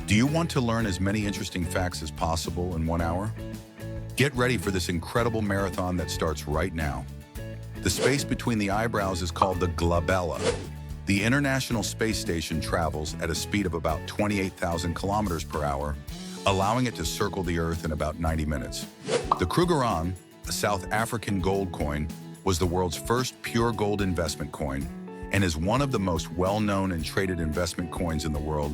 Do you want to learn as many interesting facts as possible in 1 hour? Get ready for this incredible marathon that starts right now. The space between the eyebrows is called the glabella. The International Space Station travels at a speed of about 28,000 kilometers per hour, allowing it to circle the Earth in about 90 minutes. The Krugerrand, a South African gold coin, was the world's first pure gold investment coin and is one of the most well-known and traded investment coins in the world,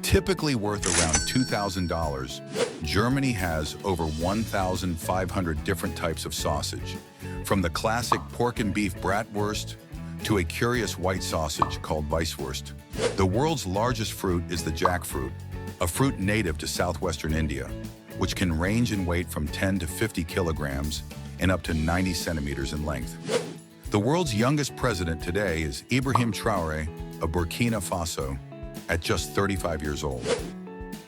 typically worth around $2,000. Germany has over 1,500 different types of sausage, from the classic pork and beef bratwurst to a curious white sausage called Weisswurst. The world's largest fruit is the jackfruit, a fruit native to southwestern India, which can range in weight from 10 to 50 kilograms and up to 90 centimeters in length. The world's youngest president today is Ibrahim Traoré of Burkina Faso, at just 35 years old.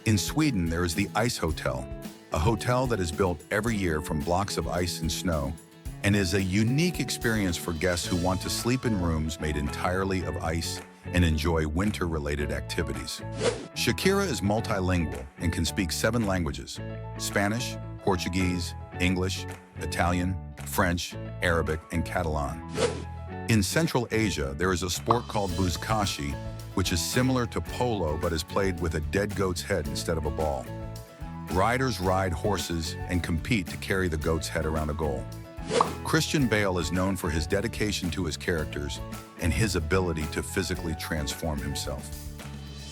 In Sweden, there is the Ice Hotel, a hotel that is built every year from blocks of ice and snow, and is a unique experience for guests who want to sleep in rooms made entirely of ice and enjoy winter-related activities. Shakira is multilingual and can speak 7 languages: Spanish, Portuguese, English, Italian, French, Arabic, and Catalan. In Central Asia, there is a sport called buzkashi, which is similar to polo but is played with a dead goat's head instead of a ball. Riders ride horses and compete to carry the goat's head around a goal. Christian Bale is known for his dedication to his characters and his ability to physically transform himself.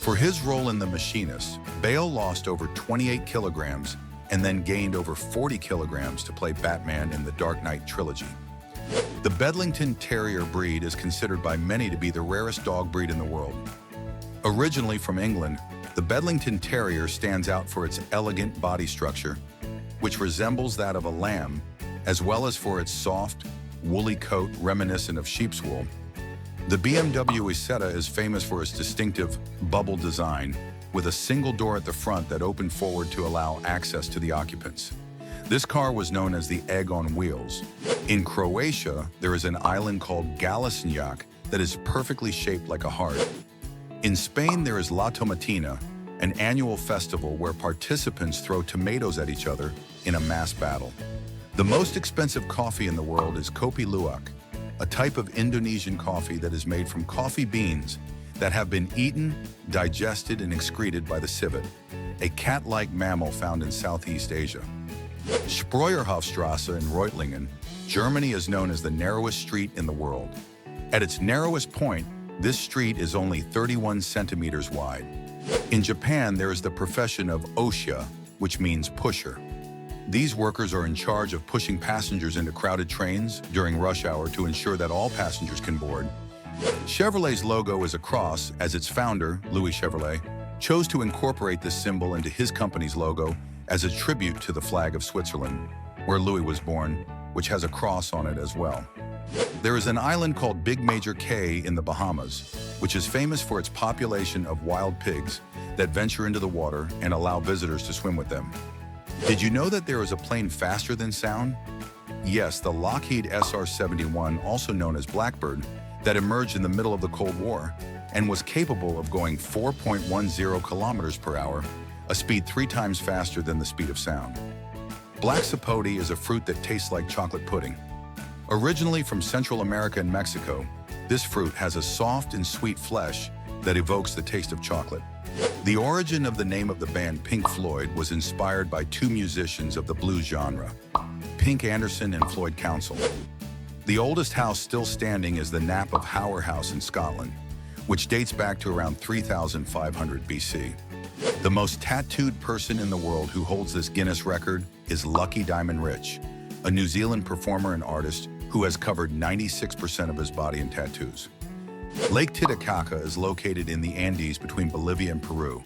For his role in The Machinist, Bale lost over 28 kilograms and then gained over 40 kilograms to play Batman in the Dark Knight trilogy. The Bedlington Terrier breed is considered by many to be the rarest dog breed in the world. Originally from England, the Bedlington Terrier stands out for its elegant body structure, which resembles that of a lamb, as well as for its soft, woolly coat reminiscent of sheep's wool. The BMW Isetta is famous for its distinctive bubble design, with a single door at the front that opened forward to allow access to the occupants. This car was known as the Egg on Wheels. In Croatia, there is an island called Galasenjak that is perfectly shaped like a heart. In Spain, there is La Tomatina, an annual festival where participants throw tomatoes at each other in a mass battle. The most expensive coffee in the world is Kopi Luwak, a type of Indonesian coffee that is made from coffee beans that have been eaten, digested, and excreted by the civet, a cat-like mammal found in Southeast Asia. Spreuerhofstrasse in Reutlingen, Germany is known as the narrowest street in the world. At its narrowest point, this street is only 31 centimeters wide. In Japan, there is the profession of osha, which means pusher. These workers are in charge of pushing passengers into crowded trains during rush hour to ensure that all passengers can board. Chevrolet's logo is a cross, as its founder, Louis Chevrolet, chose to incorporate this symbol into his company's logo as a tribute to the flag of Switzerland, where Louis was born, which has a cross on it as well. There is an island called Big Major Cay in the Bahamas, which is famous for its population of wild pigs that venture into the water and allow visitors to swim with them. Did you know that there is a plane faster than sound? Yes, the Lockheed SR-71, also known as Blackbird, that emerged in the middle of the Cold War and was capable of going 4.10 kilometers per hour, a speed 3 times faster than the speed of sound. Black sapote is a fruit that tastes like chocolate pudding. Originally from Central America and Mexico, this fruit has a soft and sweet flesh that evokes the taste of chocolate. The origin of the name of the band Pink Floyd was inspired by 2 musicians of the blues genre, Pink Anderson and Floyd Council. The oldest house still standing is the Knap of Howard House in Scotland, which dates back to around 3,500 BC. The most tattooed person in the world who holds this Guinness record is Lucky Diamond Rich, a New Zealand performer and artist who has covered 96% of his body in tattoos. Lake Titicaca is located in the Andes between Bolivia and Peru,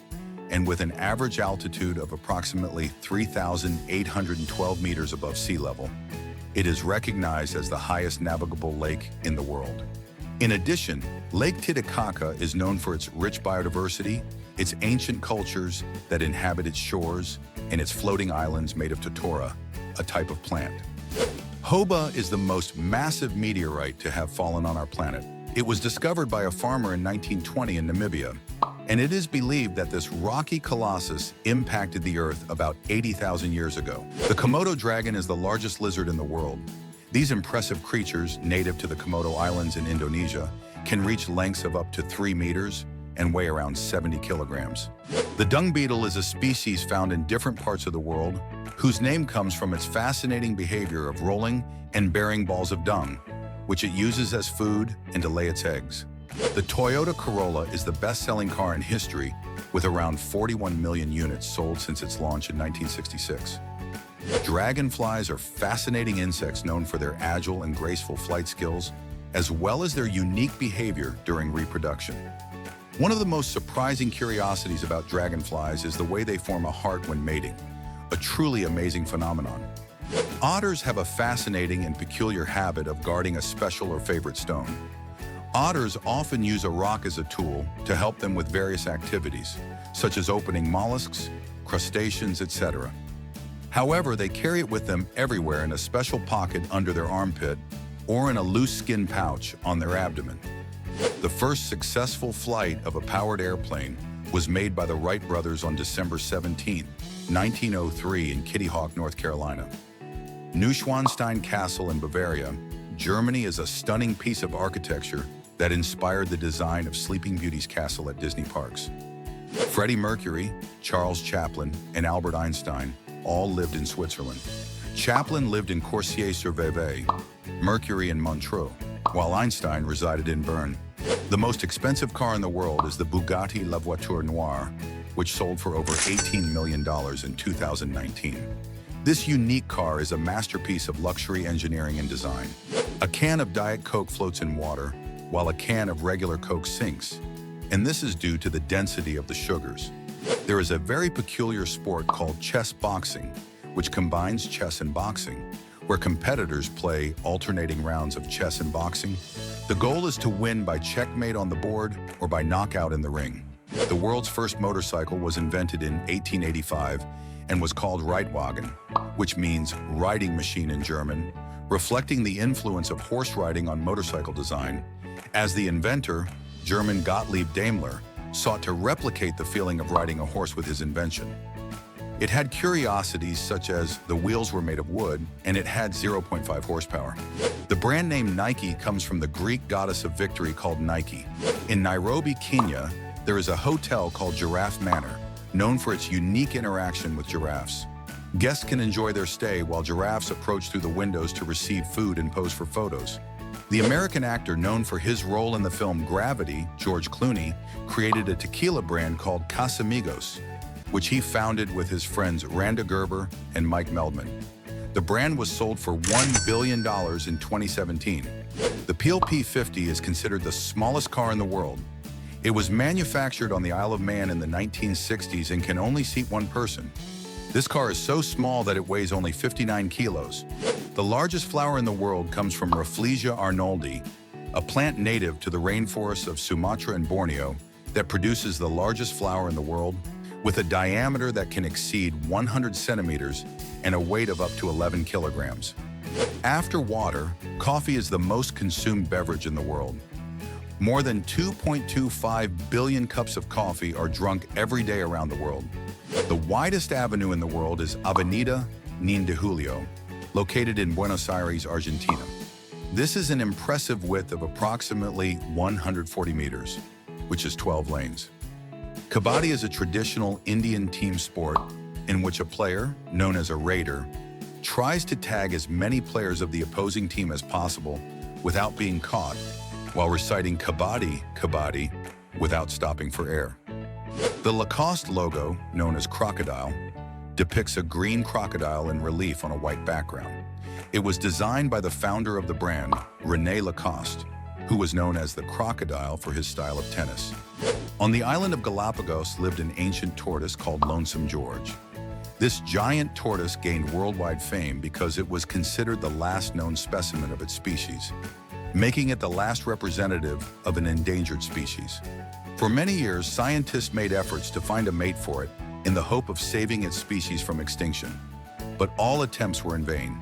and with an average altitude of approximately 3,812 meters above sea level, it is recognized as the highest navigable lake in the world. In addition, Lake Titicaca is known for its rich biodiversity, its ancient cultures that inhabit its shores, and its floating islands made of totora, a type of plant. Hoba is the most massive meteorite to have fallen on our planet. It was discovered by a farmer in 1920 in Namibia, And it is believed that this rocky colossus impacted the Earth about 80,000 years ago. The Komodo dragon is the largest lizard in the world. These impressive creatures, native to the Komodo Islands in Indonesia, can reach lengths of up to 3 meters and weigh around 70 kilograms. The dung beetle is a species found in different parts of the world, whose name comes from its fascinating behavior of rolling and bearing balls of dung, which it uses as food and to lay its eggs. The Toyota Corolla is the best-selling car in history, with around 41 million units sold since its launch in 1966. Dragonflies are fascinating insects known for their agile and graceful flight skills, as well as their unique behavior during reproduction. One of the most surprising curiosities about dragonflies is the way they form a heart when mating, a truly amazing phenomenon. Otters have a fascinating and peculiar habit of guarding a special or favorite stone. Otters often use a rock as a tool to help them with various activities, such as opening mollusks, crustaceans, etc. However, they carry it with them everywhere in a special pocket under their armpit or in a loose skin pouch on their abdomen. The first successful flight of a powered airplane was made by the Wright brothers on December 17, 1903 in Kitty Hawk, North Carolina. Neuschwanstein Castle in Bavaria, Germany is a stunning piece of architecture that inspired the design of Sleeping Beauty's castle at Disney parks. Freddie Mercury, Charles Chaplin, and Albert Einstein all lived in Switzerland. Chaplin lived in Corsier-sur-Vevey, Mercury in Montreux, while Einstein resided in Bern. The most expensive car in the world is the Bugatti La Voiture Noire, which sold for over $18 million in 2019. This unique car is a masterpiece of luxury engineering and design. A can of Diet Coke floats in water, while a can of regular Coke sinks, and this is due to the density of the sugars. There is a very peculiar sport called chess boxing, which combines chess and boxing, where competitors play alternating rounds of chess and boxing. The goal is to win by checkmate on the board or by knockout in the ring. The world's first motorcycle was invented in 1885 and was called Reitwagen, which means riding machine in German, reflecting the influence of horse riding on motorcycle design, as the inventor, German Gottlieb Daimler, sought to replicate the feeling of riding a horse with his invention. It had curiosities such as the wheels were made of wood and it had 0.5 horsepower. The brand name Nike comes from the Greek goddess of victory called Nike. In Nairobi, Kenya, there is a hotel called Giraffe Manor, known for its unique interaction with giraffes. Guests can enjoy their stay while giraffes approach through the windows to receive food and pose for photos. The American actor known for his role in the film Gravity, George Clooney, created a tequila brand called Casamigos, which he founded with his friends Randa Gerber and Mike Meldman. The brand was sold for $1 billion in 2017. The Peel P50 is considered the smallest car in the world. It was manufactured on the Isle of Man in the 1960s and can only seat one person. This car is so small that it weighs only 59 kilos. The largest flower in the world comes from Rafflesia arnoldi, a plant native to the rainforests of Sumatra and Borneo that produces the largest flower in the world, with a diameter that can exceed 100 centimeters and a weight of up to 11 kilograms. After water, coffee is the most consumed beverage in the world. More than 2.25 billion cups of coffee are drunk every day around the world. The widest avenue in the world is Avenida 9 de Julio, located in Buenos Aires, Argentina. This is an impressive width of approximately 140 meters, which is 12 lanes. Kabaddi is a traditional Indian team sport in which a player, known as a raider, tries to tag as many players of the opposing team as possible without being caught, while reciting Kabaddi, Kabaddi, without stopping for air. The Lacoste logo, known as crocodile, depicts a green crocodile in relief on a white background. It was designed by the founder of the brand, René Lacoste, who was known as the crocodile for his style of tennis. On the island of Galapagos lived an ancient tortoise called Lonesome George. This giant tortoise gained worldwide fame because it was considered the last known specimen of its species, making it the last representative of an endangered species. For many years, scientists made efforts to find a mate for it in the hope of saving its species from extinction, but all attempts were in vain.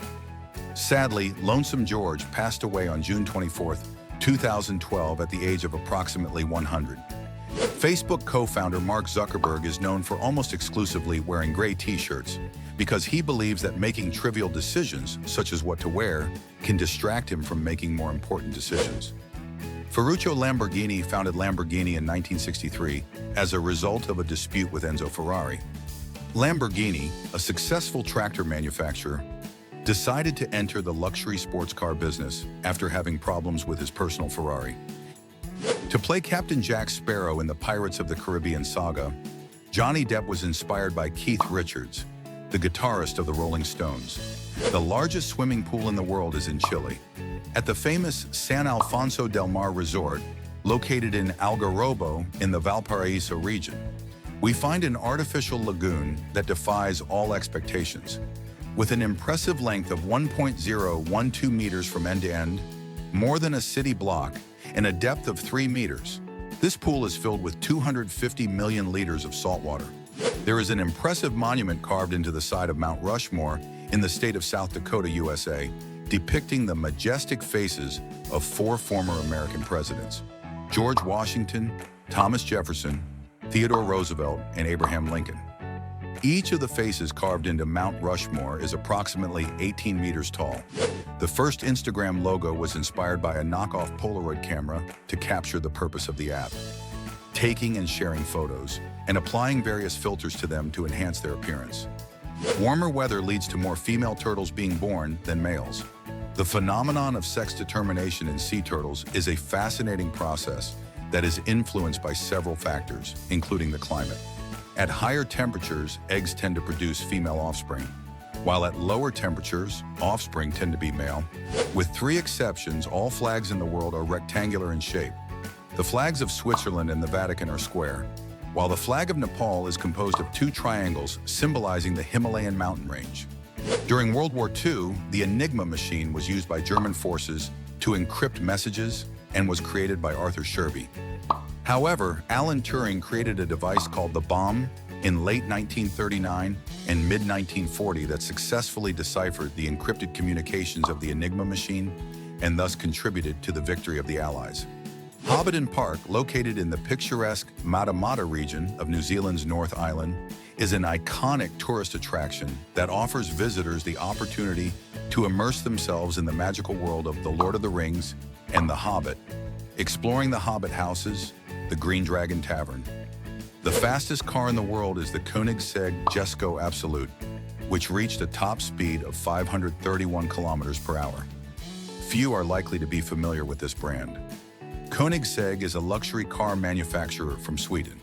Sadly, Lonesome George passed away on June 24, 2012 at the age of approximately 100. Facebook co-founder Mark Zuckerberg is known for almost exclusively wearing gray t-shirts because he believes that making trivial decisions, such as what to wear, can distract him from making more important decisions. Ferruccio Lamborghini founded Lamborghini in 1963 as a result of a dispute with Enzo Ferrari. Lamborghini, a successful tractor manufacturer, decided to enter the luxury sports car business after having problems with his personal Ferrari. To play Captain Jack Sparrow in the Pirates of the Caribbean saga, Johnny Depp was inspired by Keith Richards, the guitarist of the Rolling Stones. The largest swimming pool in the world is in Chile, at the famous San Alfonso del Mar Resort, located in Algarrobo in the Valparaiso region. We find an artificial lagoon that defies all expectations. With an impressive length of 1.012 meters from end to end, more than a city block, and a depth of 3 meters. This pool is filled with 250 million liters of salt water. There is an impressive monument carved into the side of Mount Rushmore in the state of South Dakota, USA, depicting the majestic faces of 4 former American presidents: George Washington, Thomas Jefferson, Theodore Roosevelt, and Abraham Lincoln. Each of the faces carved into Mount Rushmore is approximately 18 meters tall. The first Instagram logo was inspired by a knockoff Polaroid camera to capture the purpose of the app, taking and sharing photos, and applying various filters to them to enhance their appearance. Warmer weather leads to more female turtles being born than males. The phenomenon of sex determination in sea turtles is a fascinating process that is influenced by several factors, including the climate. At higher temperatures, eggs tend to produce female offspring, while at lower temperatures, offspring tend to be male. With 3 exceptions, all flags in the world are rectangular in shape. The flags of Switzerland and the Vatican are square, while the flag of Nepal is composed of 2 triangles symbolizing the Himalayan mountain range. During World War II, the Enigma machine was used by German forces to encrypt messages and was created by Arthur Shirby. However, Alan Turing created a device called the bomb in late 1939 and mid-1940 that successfully deciphered the encrypted communications of the Enigma machine and thus contributed to the victory of the Allies. Hobbiton Park, located in the picturesque Matamata region of New Zealand's North Island, is an iconic tourist attraction that offers visitors the opportunity to immerse themselves in the magical world of The Lord of the Rings and The Hobbit, exploring the Hobbit houses, the Green Dragon Tavern. The fastest car in the world is the Koenigsegg Jesko Absolute, which reached a top speed of 531 kilometers per hour. Few are likely to be familiar with this brand. Koenigsegg is a luxury car manufacturer from Sweden.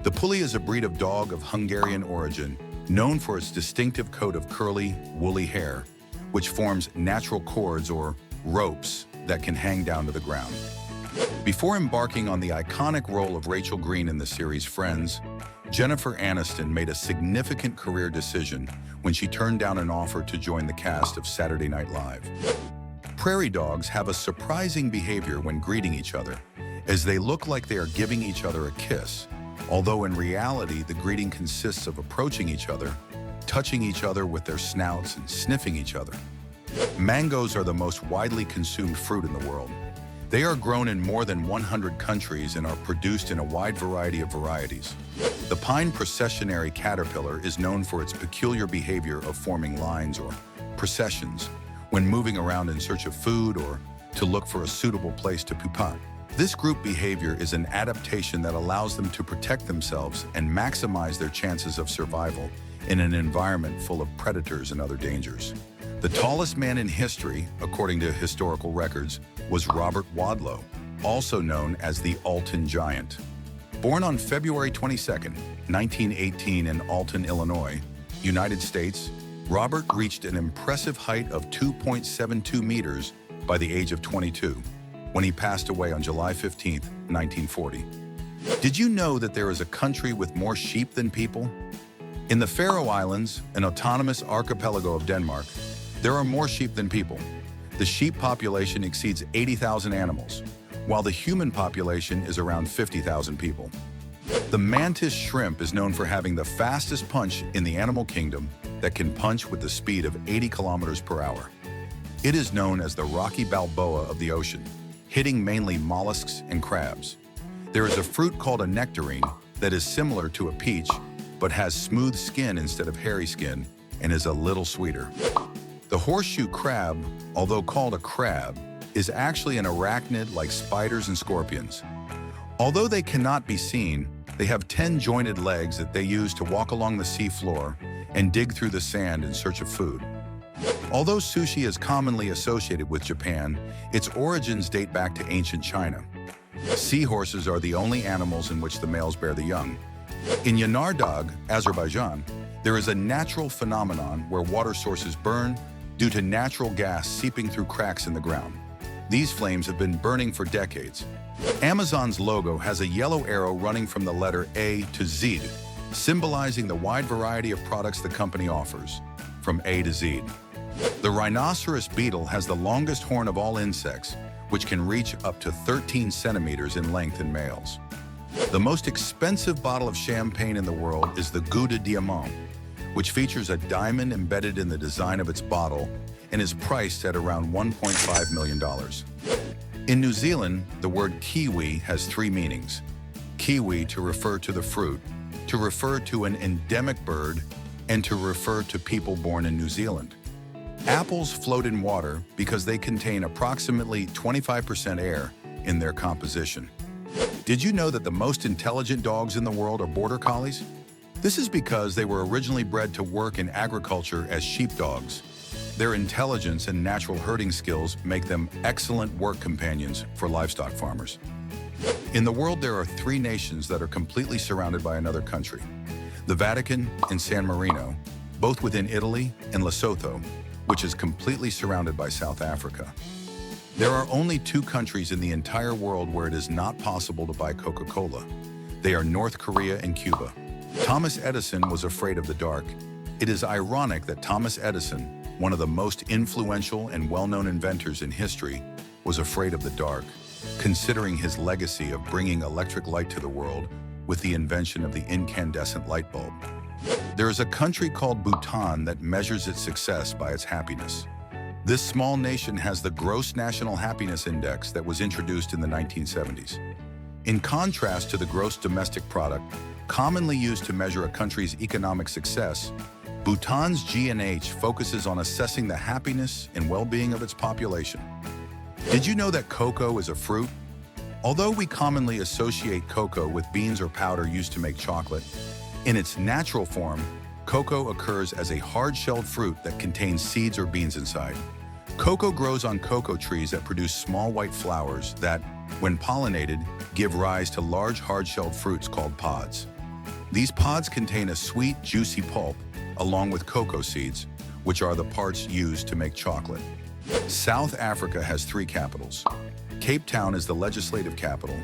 The Pulley is a breed of dog of Hungarian origin, known for its distinctive coat of curly, woolly hair, which forms natural cords or ropes that can hang down to the ground. Before embarking on the iconic role of Rachel Green in the series Friends, Jennifer Aniston made a significant career decision when she turned down an offer to join the cast of Saturday Night Live. Prairie dogs have a surprising behavior when greeting each other, as they look like they are giving each other a kiss, although in reality the greeting consists of approaching each other, touching each other with their snouts, and sniffing each other. Mangoes are the most widely consumed fruit in the world. They are grown in more than 100 countries and are produced in a wide variety of varieties. The pine processionary caterpillar is known for its peculiar behavior of forming lines or processions when moving around in search of food or to look for a suitable place to pupa. This group behavior is an adaptation that allows them to protect themselves and maximize their chances of survival in an environment full of predators and other dangers. The tallest man in history, according to historical records, was Robert Wadlow, also known as the Alton Giant. Born on February 22, 1918 in Alton, Illinois, United States, Robert reached an impressive height of 2.72 meters by the age of 22, when he passed away on July 15, 1940. Did you know that there is a country with more sheep than people? In the Faroe Islands, an autonomous archipelago of Denmark, there are more sheep than people. The sheep population exceeds 80,000 animals, while the human population is around 50,000 people. The mantis shrimp is known for having the fastest punch in the animal kingdom that can punch with the speed of 80 kilometers per hour. It is known as the Rocky Balboa of the ocean, hitting mainly mollusks and crabs. There is a fruit called a nectarine that is similar to a peach, but has smooth skin instead of hairy skin and is a little sweeter. The horseshoe crab, although called a crab, is actually an arachnid like spiders and scorpions. Although they cannot be seen, they have 10 jointed legs that they use to walk along the seafloor and dig through the sand in search of food. Although sushi is commonly associated with Japan, its origins date back to ancient China. Seahorses are the only animals in which the males bear the young. In Yanardağ, Azerbaijan, there is a natural phenomenon where water sources burn due to natural gas seeping through cracks in the ground. These flames have been burning for decades. Amazon's logo has a yellow arrow running from the letter A to Z, symbolizing the wide variety of products the company offers, from A to Z. The rhinoceros beetle has the longest horn of all insects, which can reach up to 13 centimeters in length in males. The most expensive bottle of champagne in the world is the Gouda Diamant, which features a diamond embedded in the design of its bottle and is priced at around $1.5 million. In New Zealand, the word kiwi has 3 meanings. Kiwi to refer to the fruit, to refer to an endemic bird, and to refer to people born in New Zealand. Apples float in water because they contain approximately 25% air in their composition. Did you know that the most intelligent dogs in the world are border collies? This is because they were originally bred to work in agriculture as sheepdogs. Their intelligence and natural herding skills make them excellent work companions for livestock farmers. In the world, there are 3 nations that are completely surrounded by another country: the Vatican and San Marino, both within Italy, and Lesotho, which is completely surrounded by South Africa. There are only 2 countries in the entire world where it is not possible to buy Coca-Cola. They are North Korea and Cuba. Thomas Edison was afraid of the dark. It is ironic that Thomas Edison, one of the most influential and well-known inventors in history, was afraid of the dark, considering his legacy of bringing electric light to the world with the invention of the incandescent light bulb. There is a country called Bhutan that measures its success by its happiness. This small nation has the Gross National Happiness Index that was introduced in the 1970s. In contrast to the gross domestic product, commonly used to measure a country's economic success, Bhutan's G&H focuses on assessing the happiness and well-being of its population. Did you know that cocoa is a fruit? Although we commonly associate cocoa with beans or powder used to make chocolate, in its natural form, cocoa occurs as a hard-shelled fruit that contains seeds or beans inside. Cocoa grows on cocoa trees that produce small white flowers that, when pollinated, give rise to large hard-shelled fruits called pods. These pods contain a sweet, juicy pulp, along with cocoa seeds, which are the parts used to make chocolate. South Africa has 3 capitals. Cape Town is the legislative capital,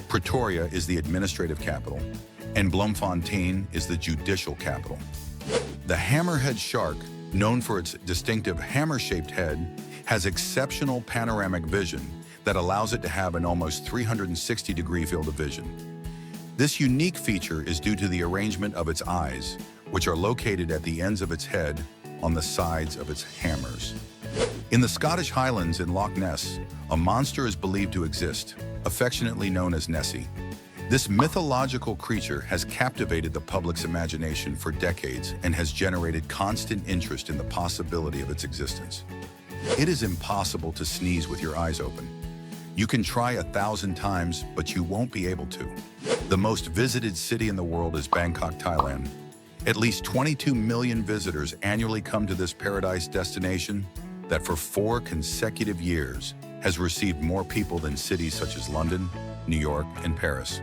Pretoria is the administrative capital, and Bloemfontein is the judicial capital. The hammerhead shark, known for its distinctive hammer-shaped head, has exceptional panoramic vision that allows it to have an almost 360-degree field of vision. This unique feature is due to the arrangement of its eyes, which are located at the ends of its head on the sides of its hammers. In the Scottish Highlands in Loch Ness, a monster is believed to exist, affectionately known as Nessie. This mythological creature has captivated the public's imagination for decades and has generated constant interest in the possibility of its existence. It is impossible to sneeze with your eyes open. You can try 1,000 times, but you won't be able to. The most visited city in the world is Bangkok, Thailand. At least 22 million visitors annually come to this paradise destination that for 4 consecutive years has received more people than cities such as London, New York, and Paris.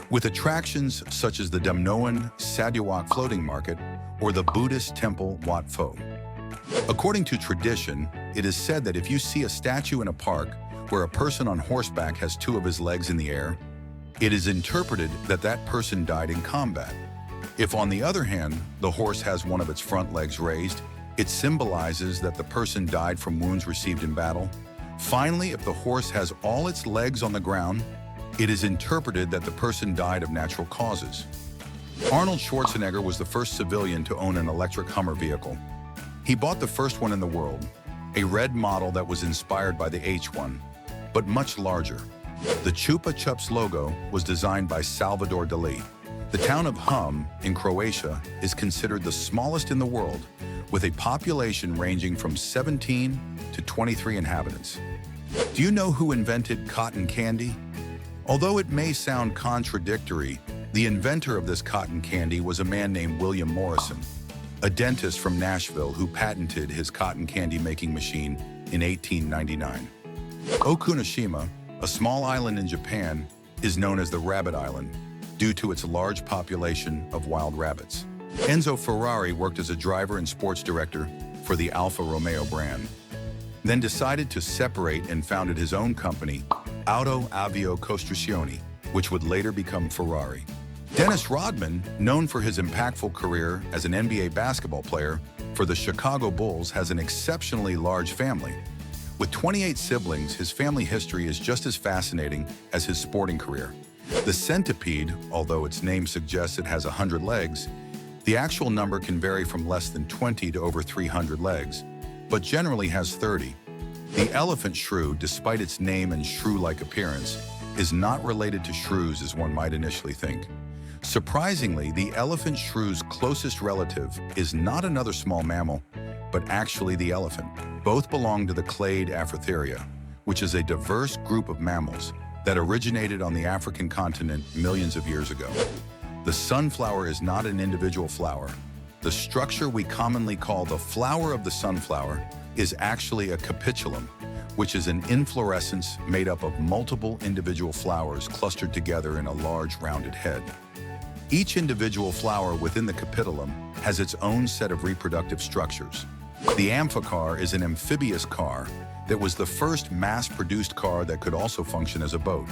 With attractions such as the Damnoen Sarawak floating market or the Buddhist temple Wat Pho. According to tradition, it is said that if you see a statue in a park where a person on horseback has 2 of his legs in the air, it is interpreted that that person died in combat. If, on the other hand, the horse has one of its front legs raised, it symbolizes that the person died from wounds received in battle. Finally, if the horse has all its legs on the ground, it is interpreted that the person died of natural causes. Arnold Schwarzenegger was the first civilian to own an electric Hummer vehicle. He bought the first one in the world, a red model that was inspired by the H1, but much larger. The Chupa Chups logo was designed by Salvador Dali. The town of Hum in Croatia is considered the smallest in the world, with a population ranging from 17 to 23 inhabitants. Do you know who invented cotton candy? Although it may sound contradictory, the inventor of this cotton candy was a man named William Morrison, a dentist from Nashville who patented his cotton candy making machine in 1899. Okunoshima, a small island in Japan, is known as the Rabbit Island due to its large population of wild rabbits. Enzo Ferrari worked as a driver and sports director for the Alfa Romeo brand, then decided to separate and founded his own company, Auto Avio Costruzioni, which would later become Ferrari. Dennis Rodman, known for his impactful career as an NBA basketball player for the Chicago Bulls, has an exceptionally large family. With 28 siblings, his family history is just as fascinating as his sporting career. The centipede, although its name suggests it has 100 legs, the actual number can vary from less than 20 to over 300 legs, but generally has 30. The elephant shrew, despite its name and shrew-like appearance, is not related to shrews as one might initially think. Surprisingly, the elephant shrew's closest relative is not another small mammal, but actually the elephant. Both belong to the clade Afrotheria, which is a diverse group of mammals that originated on the African continent millions of years ago. The sunflower is not an individual flower. The structure we commonly call the flower of the sunflower is actually a capitulum, which is an inflorescence made up of multiple individual flowers clustered together in a large rounded head. Each individual flower within the capitulum has its own set of reproductive structures. The amphicar is an amphibious car that was the first mass-produced car that could also function as a boat.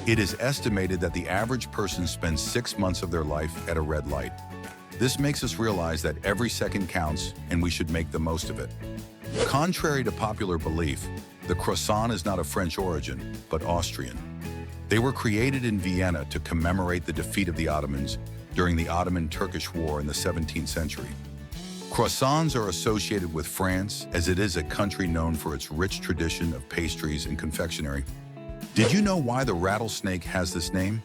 It is estimated that the average person spends 6 months of their life at a red light. This makes us realize that every second counts and we should make the most of it. Contrary to popular belief, the croissant is not of French origin, but Austrian. They were created in Vienna to commemorate the defeat of the Ottomans during the Ottoman-Turkish War in the 17th century. Croissants are associated with France, as it is a country known for its rich tradition of pastries and confectionery. Did you know why the rattlesnake has this name?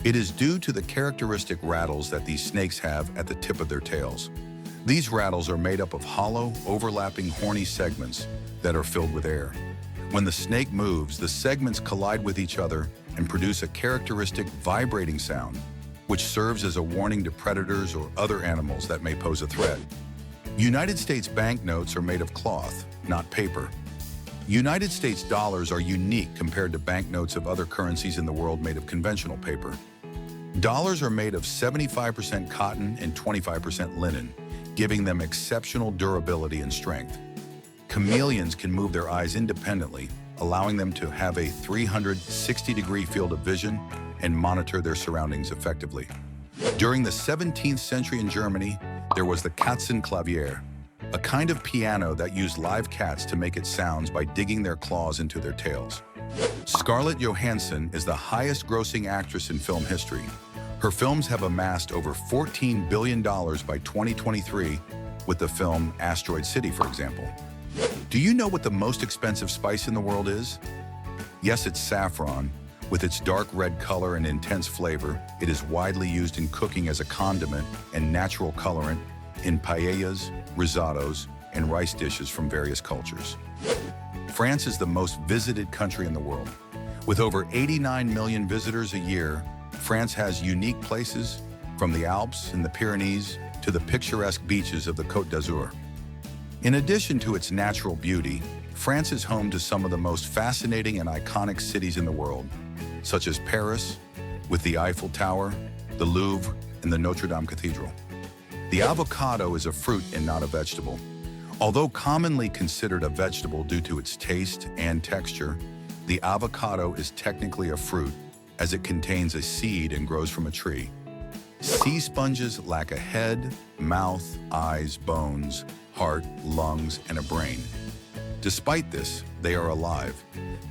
It is due to the characteristic rattles that these snakes have at the tip of their tails. These rattles are made up of hollow, overlapping horny segments that are filled with air. When the snake moves, the segments collide with each other and produce a characteristic vibrating sound, which serves as a warning to predators or other animals that may pose a threat. United States banknotes are made of cloth, not paper. United States dollars are unique compared to banknotes of other currencies in the world made of conventional paper. Dollars are made of 75% cotton and 25% linen, giving them exceptional durability and strength. Chameleons can move their eyes independently, allowing them to have a 360-degree field of vision and monitor their surroundings effectively. During the 17th century in Germany, there was the Katzenklavier, a kind of piano that used live cats to make its sounds by digging their claws into their tails. Scarlett Johansson is the highest-grossing actress in film history. Her films have amassed over $14 billion by 2023 with the film Asteroid City, for example. Do you know what the most expensive spice in the world is? Yes, it's saffron. With its dark red color and intense flavor, it is widely used in cooking as a condiment and natural colorant in paellas, risottos, and rice dishes from various cultures. France is the most visited country in the world. With over 89 million visitors a year, France has unique places from the Alps and the Pyrenees to the picturesque beaches of the Côte d'Azur. In addition to its natural beauty, France is home to some of the most fascinating and iconic cities in the world, such as Paris, with the Eiffel Tower, the Louvre, and the Notre Dame Cathedral. The avocado is a fruit and not a vegetable. Although commonly considered a vegetable due to its taste and texture, the avocado is technically a fruit as it contains a seed and grows from a tree. Sea sponges lack a head, mouth, eyes, bones, heart, lungs, and a brain. Despite this, they are alive,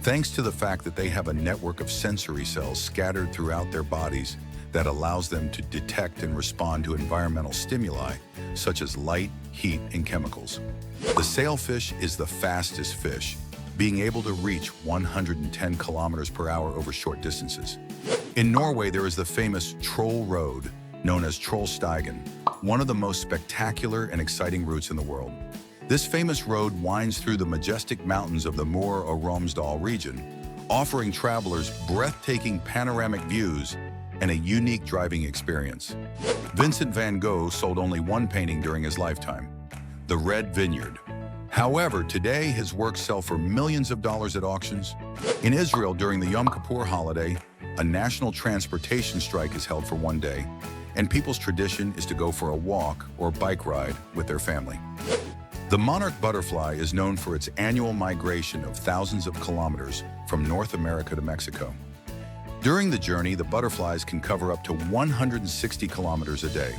thanks to the fact that they have a network of sensory cells scattered throughout their bodies that allows them to detect and respond to environmental stimuli, such as light, heat, and chemicals. The sailfish is the fastest fish. being able to reach 110 kilometers per hour over short distances. In Norway, there is the famous Troll Road, known as Trollstigen, one of the most spectacular and exciting routes in the world. This famous road winds through the majestic mountains of the Møre og Romsdal region, offering travelers breathtaking panoramic views and a unique driving experience. Vincent van Gogh sold only one painting during his lifetime, The Red Vineyard. However, today his works sell for millions of dollars at auctions. In Israel, during the Yom Kippur holiday, a national transportation strike is held for one day, and people's tradition is to go for a walk or bike ride with their family. The monarch butterfly is known for its annual migration of thousands of kilometers from North America to Mexico. During the journey, the butterflies can cover up to 160 kilometers a day.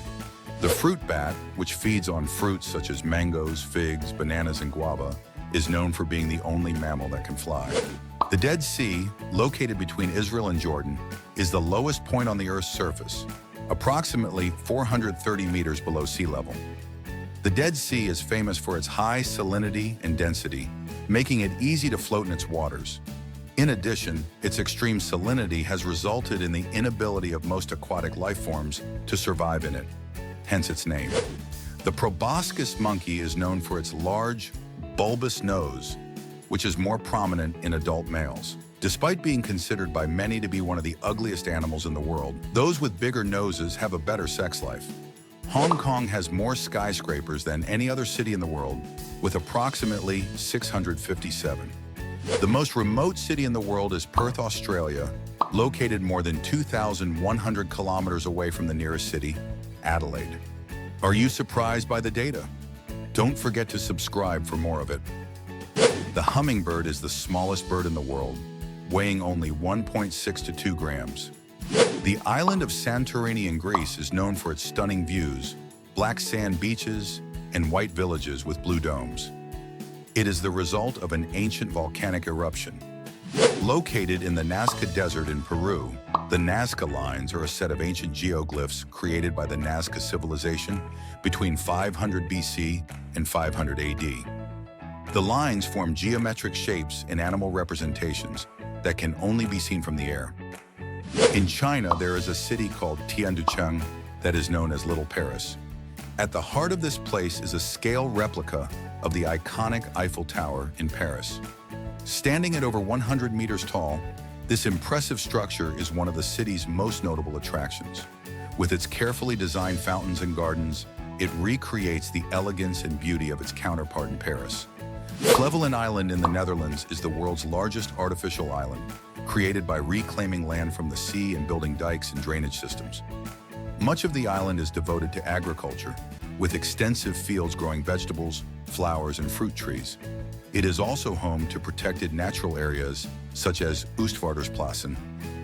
The fruit bat, which feeds on fruits such as mangoes, figs, bananas, and guava, is known for being the only mammal that can fly. The Dead Sea, located between Israel and Jordan, is the lowest point on the Earth's surface, approximately 430 meters below sea level. The Dead Sea is famous for its high salinity and density, making it easy to float in its waters. In addition, its extreme salinity has resulted in the inability of most aquatic life forms to survive in it, hence its name. The proboscis monkey is known for its large, bulbous nose, which is more prominent in adult males. Despite being considered by many to be one of the ugliest animals in the world, those with bigger noses have a better sex life. Hong Kong has more skyscrapers than any other city in the world, with approximately 657. The most remote city in the world is Perth, Australia, located more than 2,100 kilometers away from the nearest city, Adelaide. Are you surprised by the data? Don't forget to subscribe for more of it. The hummingbird is the smallest bird in the world, weighing only 1.6 to 2 grams. The island of Santorini in Greece is known for its stunning views, black sand beaches, and white villages with blue domes. It is the result of an ancient volcanic eruption. Located in the Nazca Desert in Peru, the Nazca lines are a set of ancient geoglyphs created by the Nazca civilization between 500 BC and 500 AD. The lines form geometric shapes and animal representations that can only be seen from the air. In China, there is a city called Tianducheng that is known as Little Paris. At the heart of this place is a scale replica of the iconic Eiffel Tower in Paris. Standing at over 100 meters tall, this impressive structure is one of the city's most notable attractions. With its carefully designed fountains and gardens, it recreates the elegance and beauty of its counterpart in Paris. Flevoland Island in the Netherlands is the world's largest artificial island, created by reclaiming land from the sea and building dikes and drainage systems. Much of the island is devoted to agriculture, with extensive fields growing vegetables, flowers, and fruit trees. It is also home to protected natural areas such as Oostvaardersplassen,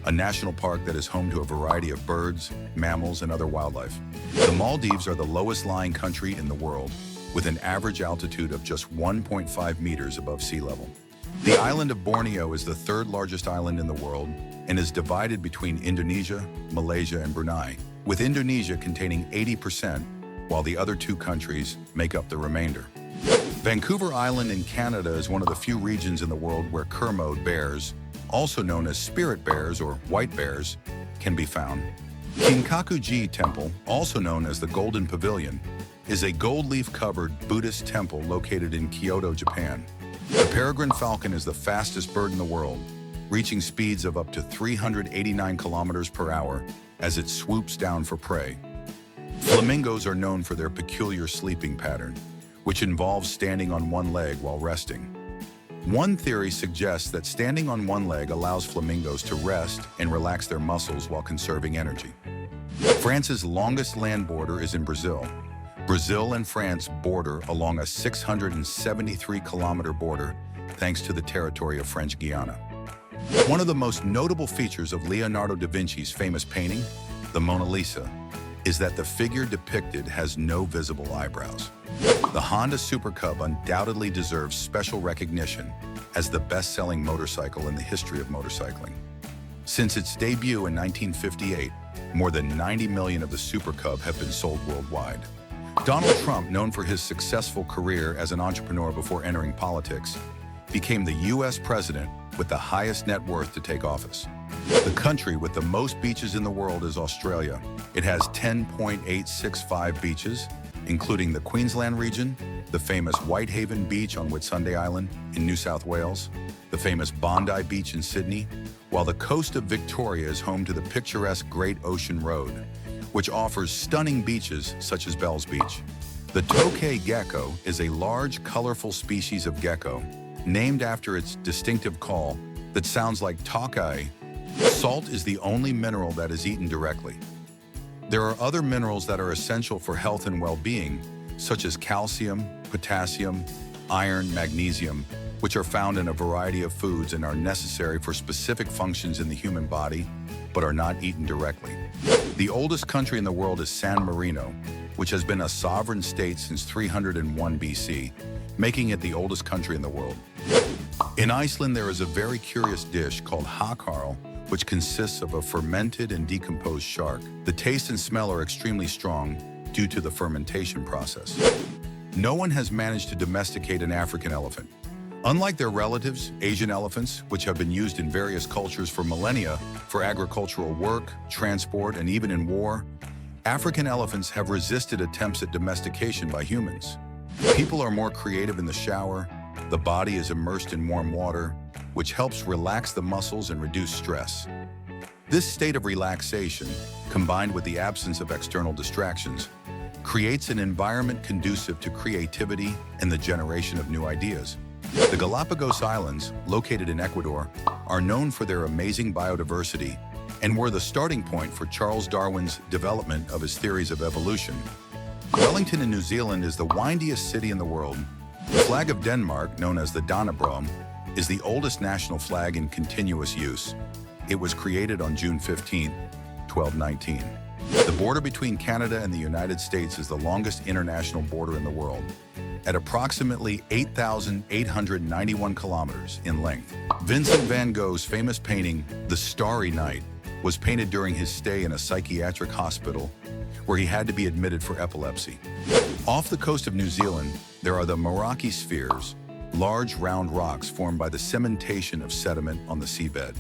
a national park that is home to a variety of birds, mammals, and other wildlife. The Maldives are the lowest-lying country in the world, with an average altitude of just 1.5 meters above sea level. The island of Borneo is the third largest island in the world and is divided between Indonesia, Malaysia, and Brunei, with Indonesia containing 80%, while the other two countries make up the remainder. Vancouver Island in Canada is one of the few regions in the world where Kermode bears, also known as spirit bears or white bears, can be found. Kinkakuji Temple, also known as the Golden Pavilion, is a gold leaf-covered Buddhist temple located in Kyoto, Japan. The peregrine falcon is the fastest bird in the world, reaching speeds of up to 389 kilometers per hour as it swoops down for prey. Flamingos are known for their peculiar sleeping pattern, which involves standing on one leg while resting. One theory suggests that standing on one leg allows flamingos to rest and relax their muscles while conserving energy. France's longest land border is in Brazil. Brazil and France border along a 673-kilometer border thanks to the territory of French Guiana. One of the most notable features of Leonardo da Vinci's famous painting, the Mona Lisa, is that the figure depicted has no visible eyebrows. The Honda Super Cub undoubtedly deserves special recognition as the best-selling motorcycle in the history of motorcycling. Since its debut in 1958, more than 90 million of the Super Cub have been sold worldwide. Donald Trump, known for his successful career as an entrepreneur before entering politics, became the US president with the highest net worth to take office. The country with the most beaches in the world is Australia. It has 10.865 beaches, including the Queensland region, the famous Whitehaven Beach on Whitsunday Island in New South Wales, the famous Bondi Beach in Sydney, while the coast of Victoria is home to the picturesque Great Ocean Road, which offers stunning beaches such as Bells Beach. The tokay gecko is a large, colorful species of gecko, named after its distinctive call that sounds like tokay. Salt is the only mineral that is eaten directly. There are other minerals that are essential for health and well-being, such as calcium, potassium, iron, magnesium, which are found in a variety of foods and are necessary for specific functions in the human body, but are not eaten directly. The oldest country in the world is San Marino, which has been a sovereign state since 301 BC, making it the oldest country in the world. In Iceland, there is a very curious dish called hakarl, which consists of a fermented and decomposed shark. The taste and smell are extremely strong due to the fermentation process. No one has managed to domesticate an African elephant. Unlike their relatives, Asian elephants, which have been used in various cultures for millennia for agricultural work, transport, and even in war, African elephants have resisted attempts at domestication by humans. People are more creative in the shower. The body is immersed in warm water, which helps relax the muscles and reduce stress. This state of relaxation, combined with the absence of external distractions, creates an environment conducive to creativity and the generation of new ideas. The Galapagos Islands, located in Ecuador, are known for their amazing biodiversity and were the starting point for Charles Darwin's development of his theories of evolution. Wellington in New Zealand is the windiest city in the world. The flag of Denmark, known as the Dannebrog, is the oldest national flag in continuous use. It was created on June 15, 1219. The border between Canada and the United States is the longest international border in the world, at approximately 8,891 kilometers in length. Vincent van Gogh's famous painting, The Starry Night, was painted during his stay in a psychiatric hospital where he had to be admitted for epilepsy. Off the coast of New Zealand, there are the Meraki spheres, large round rocks formed by the cementation of sediment on the seabed.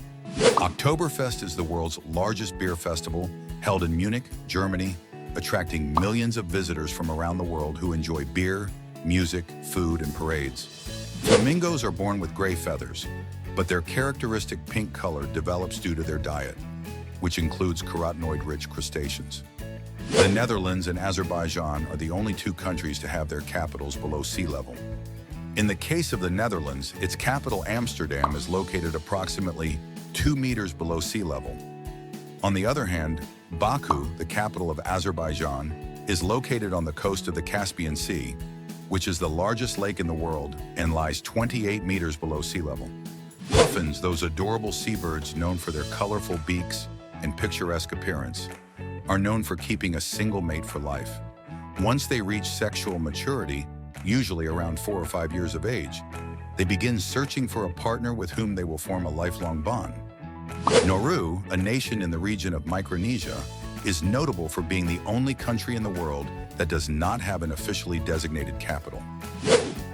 Oktoberfest is the world's largest beer festival, held in Munich, Germany, attracting millions of visitors from around the world who enjoy beer, music, food, and parades. Flamingos are born with gray feathers, but their characteristic pink color develops due to their diet, which includes carotenoid-rich crustaceans. The Netherlands and Azerbaijan are the only two countries to have their capitals below sea level. In the case of the Netherlands, its capital Amsterdam is located approximately 2 meters below sea level. On the other hand, Baku, the capital of Azerbaijan, is located on the coast of the Caspian Sea, which is the largest lake in the world and lies 28 meters below sea level. Puffins, those adorable seabirds known for their colorful beaks and picturesque appearance, are known for keeping a single mate for life. Once they reach sexual maturity, usually around 4 or 5 years of age, they begin searching for a partner with whom they will form a lifelong bond. Nauru, a nation in the region of Micronesia, is notable for being the only country in the world that does not have an officially designated capital.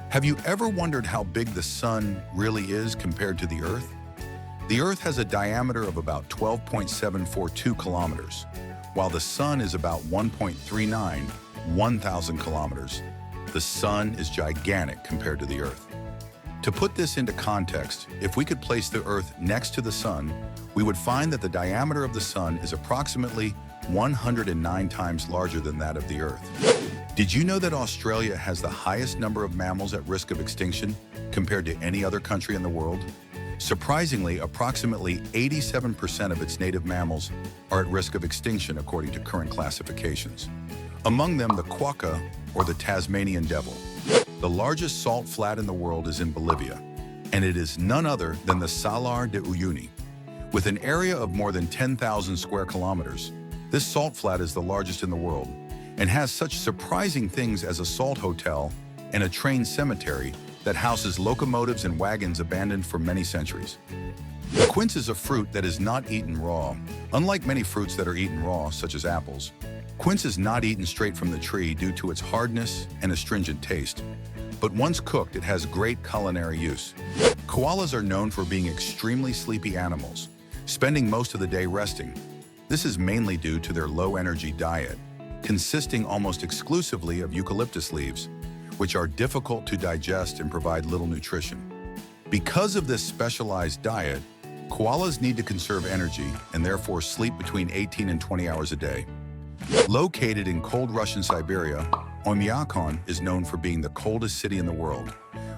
Have you ever wondered how big the sun really is compared to the Earth? The Earth has a diameter of about 12.742 kilometers, while the sun is about 1.39, 1,000 kilometers. The sun is gigantic compared to the Earth. To put this into context, if we could place the Earth next to the sun, we would find that the diameter of the sun is approximately 109 times larger than that of the Earth. Did you know that Australia has the highest number of mammals at risk of extinction compared to any other country in the world? Surprisingly, approximately 87% of its native mammals are at risk of extinction according to current classifications. Among them, the quokka, or the Tasmanian devil. The largest salt flat in the world is in Bolivia, and it is none other than the Salar de Uyuni. With an area of more than 10,000 square kilometers, this salt flat is the largest in the world and has such surprising things as a salt hotel and a train cemetery that houses locomotives and wagons abandoned for many centuries. The quince is a fruit that is not eaten raw. Unlike many fruits that are eaten raw, such as apples, quince is not eaten straight from the tree due to its hardness and astringent taste. But once cooked, it has great culinary use. Koalas are known for being extremely sleepy animals, spending most of the day resting. This is mainly due to their low-energy diet, consisting almost exclusively of eucalyptus leaves, which are difficult to digest and provide little nutrition. Because of this specialized diet, koalas need to conserve energy and therefore sleep between 18 and 20 hours a day. Located in cold Russian Siberia, Oymyakon is known for being the coldest city in the world,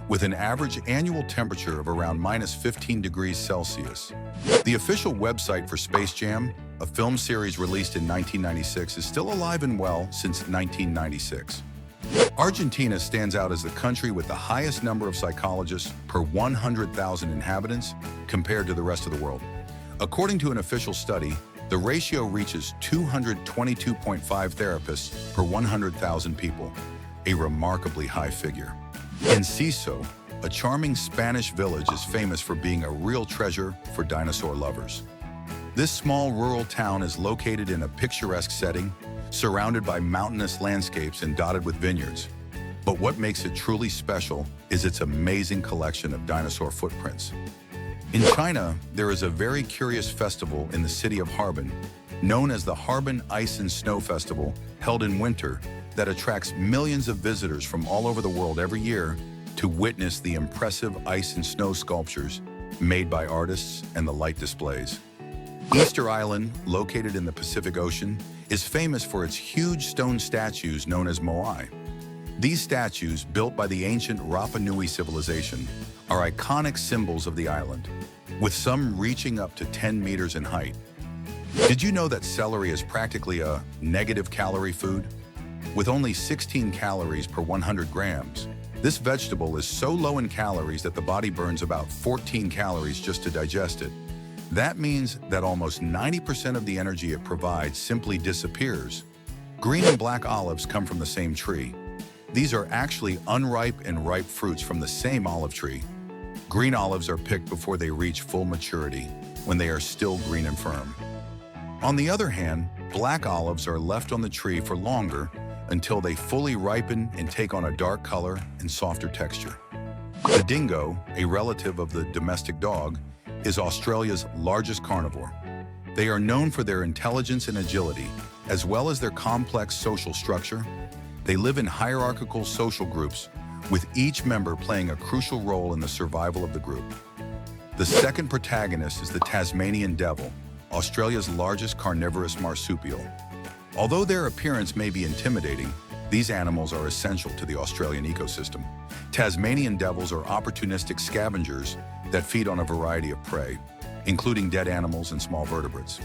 with an average annual temperature of around -15 degrees Celsius. The official website for Space Jam, a film series released in 1996, is still alive and well since 1996. Argentina stands out as the country with the highest number of psychologists per 100,000 inhabitants compared to the rest of the world. According to an official study, the ratio reaches 222.5 therapists per 100,000 people, a remarkably high figure. Enciso, a charming Spanish village, is famous for being a real treasure for dinosaur lovers. This small rural town is located in a picturesque setting, surrounded by mountainous landscapes and dotted with vineyards. But what makes it truly special is its amazing collection of dinosaur footprints. In China, there is a very curious festival in the city of Harbin, known as the Harbin Ice and Snow Festival, held in winter, that attracts millions of visitors from all over the world every year to witness the impressive ice and snow sculptures made by artists and the light displays. Easter Island, located in the Pacific Ocean, is famous for its huge stone statues known as Moai. These statues, built by the ancient Rapa Nui civilization, are iconic symbols of the island, with some reaching up to 10 meters in height. Did you know that celery is practically a negative calorie food? With only 16 calories per 100 grams, this vegetable is so low in calories that the body burns about 14 calories just to digest it. That means that almost 90% of the energy it provides simply disappears. Green and black olives come from the same tree. These are actually unripe and ripe fruits from the same olive tree. Green olives are picked before they reach full maturity, when they are still green and firm. On the other hand, black olives are left on the tree for longer until they fully ripen and take on a dark color and softer texture. The dingo, a relative of the domestic dog, is Australia's largest carnivore. They are known for their intelligence and agility, as well as their complex social structure. They live in hierarchical social groups, with each member playing a crucial role in the survival of the group. The second protagonist is the Tasmanian devil, Australia's largest carnivorous marsupial. Although their appearance may be intimidating, these animals are essential to the Australian ecosystem. Tasmanian devils are opportunistic scavengers that feed on a variety of prey, including dead animals and small vertebrates.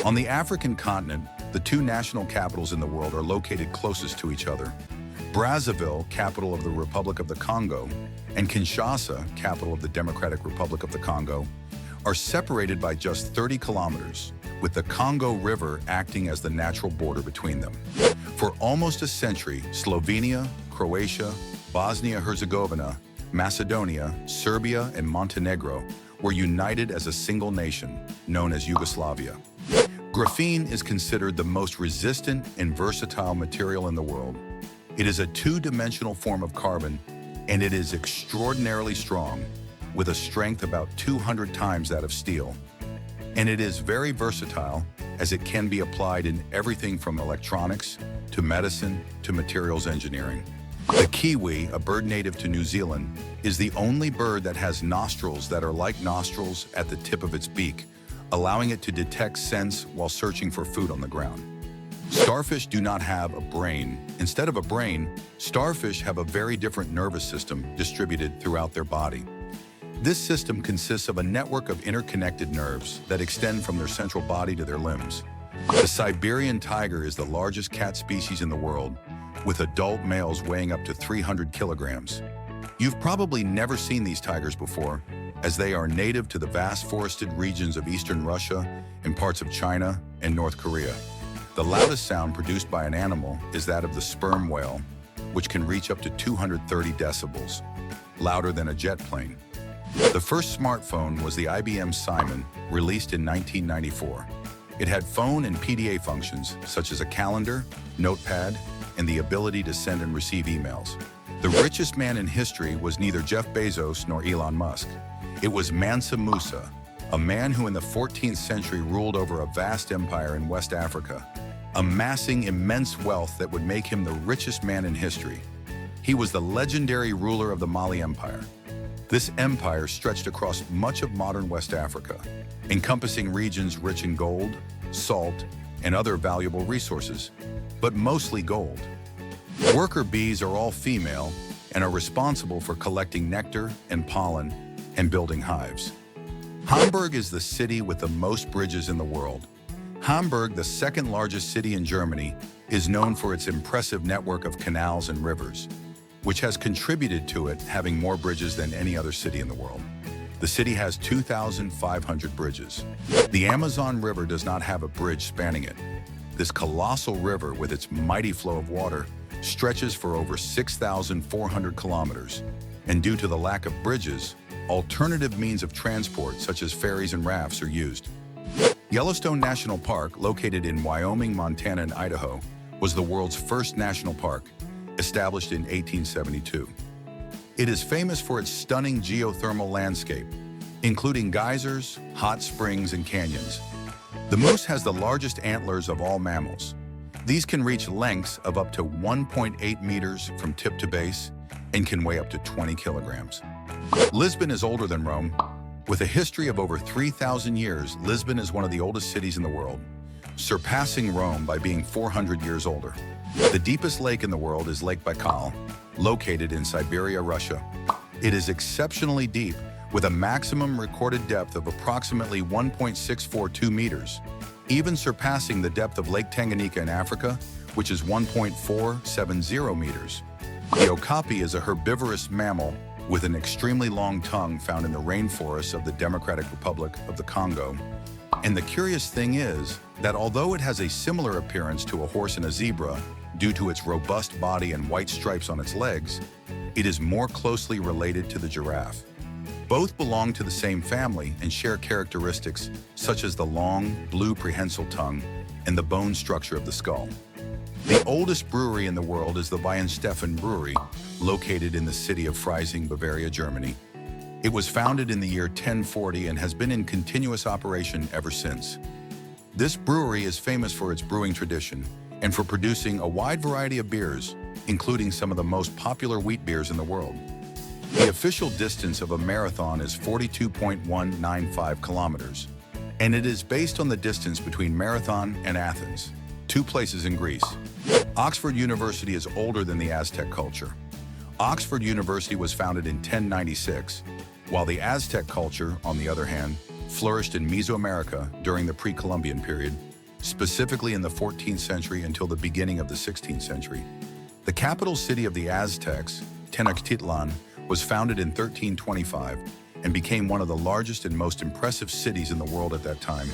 On the African continent, the two national capitals in the world are located closest to each other. Brazzaville, capital of the Republic of the Congo, and Kinshasa, capital of the Democratic Republic of the Congo, are separated by just 30 kilometers, with the Congo River acting as the natural border between them. For almost a century, Slovenia, Croatia, Bosnia-Herzegovina, Macedonia, Serbia, and Montenegro were united as a single nation, known as Yugoslavia. Graphene is considered the most resistant and versatile material in the world. It is a two-dimensional form of carbon, and it is extraordinarily strong, with a strength about 200 times that of steel. And it is very versatile, as it can be applied in everything from electronics to medicine to materials engineering. The kiwi, a bird native to New Zealand, is the only bird that has nostrils that are like nostrils at the tip of its beak, allowing it to detect scents while searching for food on the ground. Starfish do not have a brain. Instead of a brain, starfish have a very different nervous system distributed throughout their body. This system consists of a network of interconnected nerves that extend from their central body to their limbs. The Siberian tiger is the largest cat species in the world, with adult males weighing up to 300 kilograms. You've probably never seen these tigers before, as they are native to the vast forested regions of eastern Russia and parts of China and North Korea. The loudest sound produced by an animal is that of the sperm whale, which can reach up to 230 decibels, louder than a jet plane. The first smartphone was the IBM Simon, released in 1994. It had phone and PDA functions, such as a calendar, notepad, and the ability to send and receive emails. The richest man in history was neither Jeff Bezos nor Elon Musk. It was Mansa Musa, a man who in the 14th century ruled over a vast empire in West Africa, amassing immense wealth that would make him the richest man in history. He was the legendary ruler of the Mali Empire. This empire stretched across much of modern West Africa, encompassing regions rich in gold, salt, and other valuable resources, but mostly gold. Worker bees are all female and are responsible for collecting nectar and pollen and building hives. Hamburg is the city with the most bridges in the world. Hamburg, the second largest city in Germany, is known for its impressive network of canals and rivers, which has contributed to it having more bridges than any other city in the world. The city has 2,500 bridges. The Amazon River does not have a bridge spanning it. This colossal river, with its mighty flow of water, stretches for over 6,400 kilometers. And due to the lack of bridges, alternative means of transport, such as ferries and rafts, are used. Yellowstone National Park, located in Wyoming, Montana, and Idaho, was the world's first national park, established in 1872. It is famous for its stunning geothermal landscape, including geysers, hot springs, and canyons. The moose has the largest antlers of all mammals. These can reach lengths of up to 1.8 meters from tip to base and can weigh up to 20 kilograms. Lisbon is older than Rome. With a history of over 3,000 years, Lisbon is one of the oldest cities in the world, surpassing Rome by being 400 years older. The deepest lake in the world is Lake Baikal, located in Siberia, Russia. It is exceptionally deep, with a maximum recorded depth of approximately 1.642 meters, even surpassing the depth of Lake Tanganyika in Africa, which is 1.470 meters. The okapi is a herbivorous mammal with an extremely long tongue found in the rainforests of the Democratic Republic of the Congo. And the curious thing is that although it has a similar appearance to a horse and a zebra due to its robust body and white stripes on its legs, it is more closely related to the giraffe. Both belong to the same family and share characteristics such as the long, blue prehensile tongue and the bone structure of the skull. The oldest brewery in the world is the Weihenstephan Brewery, located in the city of Freising, Bavaria, Germany. It was founded in the year 1040 and has been in continuous operation ever since. This brewery is famous for its brewing tradition and for producing a wide variety of beers, including some of the most popular wheat beers in the world. The official distance of a marathon is 42.195 kilometers, and it is based on the distance between Marathon and Athens, two places in Greece. Oxford University is older than the Aztec culture. Oxford University was founded in 1096, while the Aztec culture, on the other hand, flourished in Mesoamerica during the pre-Columbian period, specifically in the 14th century until the beginning of the 16th century. The capital city of the Aztecs, Tenochtitlan, was founded in 1325 and became one of the largest and most impressive cities in the world at that time.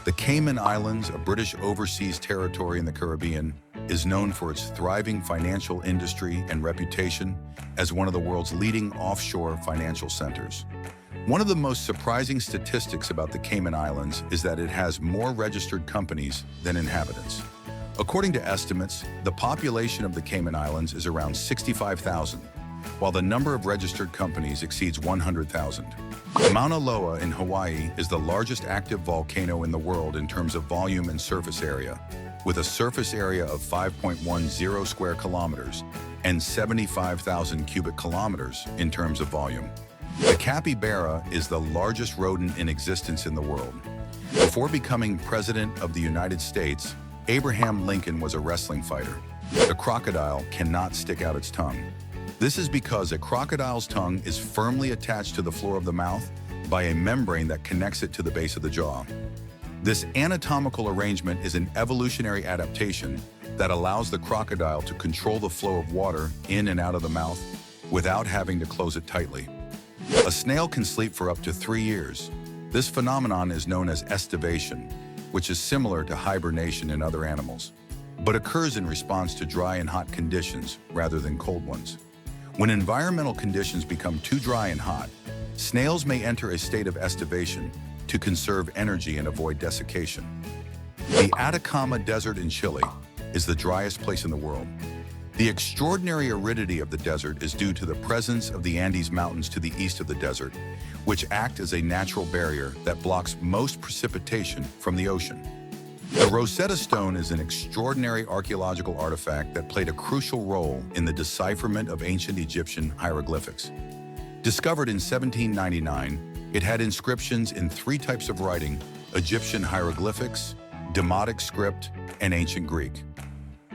The Cayman Islands, a British overseas territory in the Caribbean, is known for its thriving financial industry and reputation as one of the world's leading offshore financial centers. One of the most surprising statistics about the Cayman Islands is that it has more registered companies than inhabitants. According to estimates, the population of the Cayman Islands is around 65,000, while the number of registered companies exceeds 100,000. Mauna Loa in Hawaii is the largest active volcano in the world in terms of volume and surface area, with a surface area of 5.10 square kilometers and 75,000 cubic kilometers in terms of volume. The capybara is the largest rodent in existence in the world. Before becoming President of the United States, Abraham Lincoln was a wrestling fighter. The crocodile cannot stick out its tongue. This is because a crocodile's tongue is firmly attached to the floor of the mouth by a membrane that connects it to the base of the jaw. This anatomical arrangement is an evolutionary adaptation that allows the crocodile to control the flow of water in and out of the mouth without having to close it tightly. A snail can sleep for up to 3 years. This phenomenon is known as estivation, which is similar to hibernation in other animals, but occurs in response to dry and hot conditions rather than cold ones. When environmental conditions become too dry and hot, snails may enter a state of estivation to conserve energy and avoid desiccation. The Atacama Desert in Chile is the driest place in the world. The extraordinary aridity of the desert is due to the presence of the Andes Mountains to the east of the desert, which act as a natural barrier that blocks most precipitation from the ocean. The Rosetta Stone is an extraordinary archaeological artifact that played a crucial role in the decipherment of ancient Egyptian hieroglyphics. Discovered in 1799, it had inscriptions in 3 types of writing: Egyptian hieroglyphics, Demotic script, and Ancient Greek.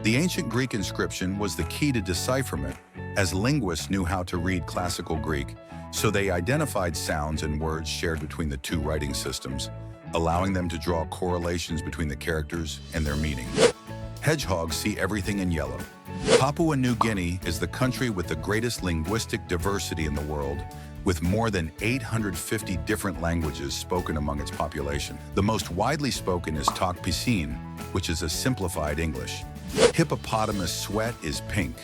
The Ancient Greek inscription was the key to decipherment, as linguists knew how to read classical Greek, so they identified sounds and words shared between the 2 writing systems, allowing them to draw correlations between the characters and their meaning. Hedgehogs see everything in yellow. Papua New Guinea is the country with the greatest linguistic diversity in the world, with more than 850 different languages spoken among its population. The most widely spoken is Tok Pisin, which is a simplified English. Hippopotamus sweat is pink.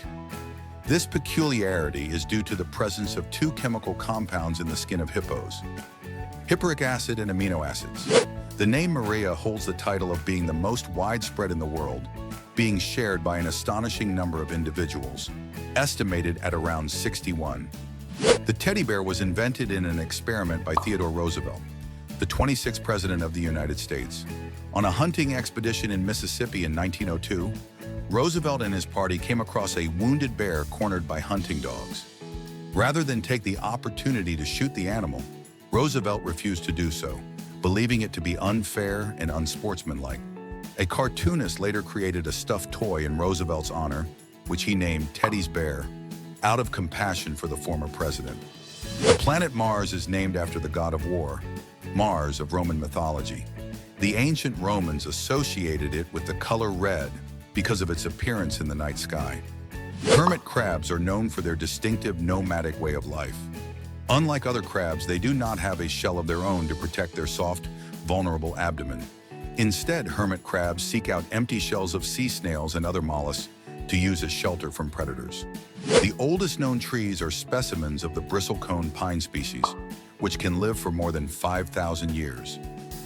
This peculiarity is due to the presence of 2 chemical compounds in the skin of hippos: hippuric acid and amino acids. The name Maria holds the title of being the most widespread in the world, being shared by an astonishing number of individuals, estimated at around 61. The teddy bear was invented in an experiment by Theodore Roosevelt, the 26th President of the United States. On a hunting expedition in Mississippi in 1902, Roosevelt and his party came across a wounded bear cornered by hunting dogs. Rather than take the opportunity to shoot the animal, Roosevelt refused to do so, believing it to be unfair and unsportsmanlike. A cartoonist later created a stuffed toy in Roosevelt's honor, which he named Teddy's Bear, out of compassion for the former president. The planet Mars is named after the god of war, Mars of Roman mythology. The ancient Romans associated it with the color red because of its appearance in the night sky. Hermit crabs are known for their distinctive nomadic way of life. Unlike other crabs, they do not have a shell of their own to protect their soft, vulnerable abdomen. Instead, hermit crabs seek out empty shells of sea snails and other mollusks to use as shelter from predators. The oldest known trees are specimens of the bristlecone pine species, which can live for more than 5,000 years.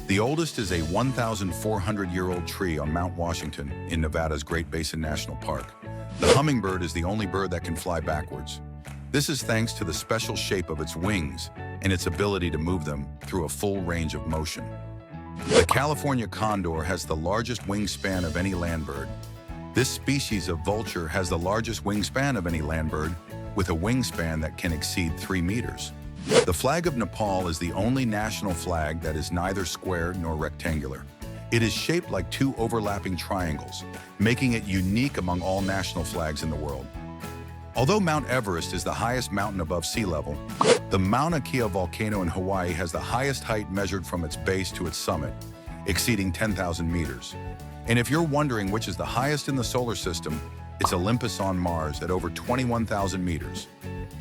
The oldest is a 1,400-year-old tree on Mount Washington in Nevada's Great Basin National Park. The hummingbird is the only bird that can fly backwards. This is thanks to the special shape of its wings and its ability to move them through a full range of motion. The California condor has the largest wingspan of any land bird. This species of vulture has the largest wingspan of any land bird, with a wingspan that can exceed 3 meters. The flag of Nepal is the only national flag that is neither square nor rectangular. It is shaped like 2 overlapping triangles, making it unique among all national flags in the world. Although Mount Everest is the highest mountain above sea level, the Mauna Kea volcano in Hawaii has the highest height measured from its base to its summit, exceeding 10,000 meters. And if you're wondering which is the highest in the solar system, it's Olympus on Mars at over 21,000 meters.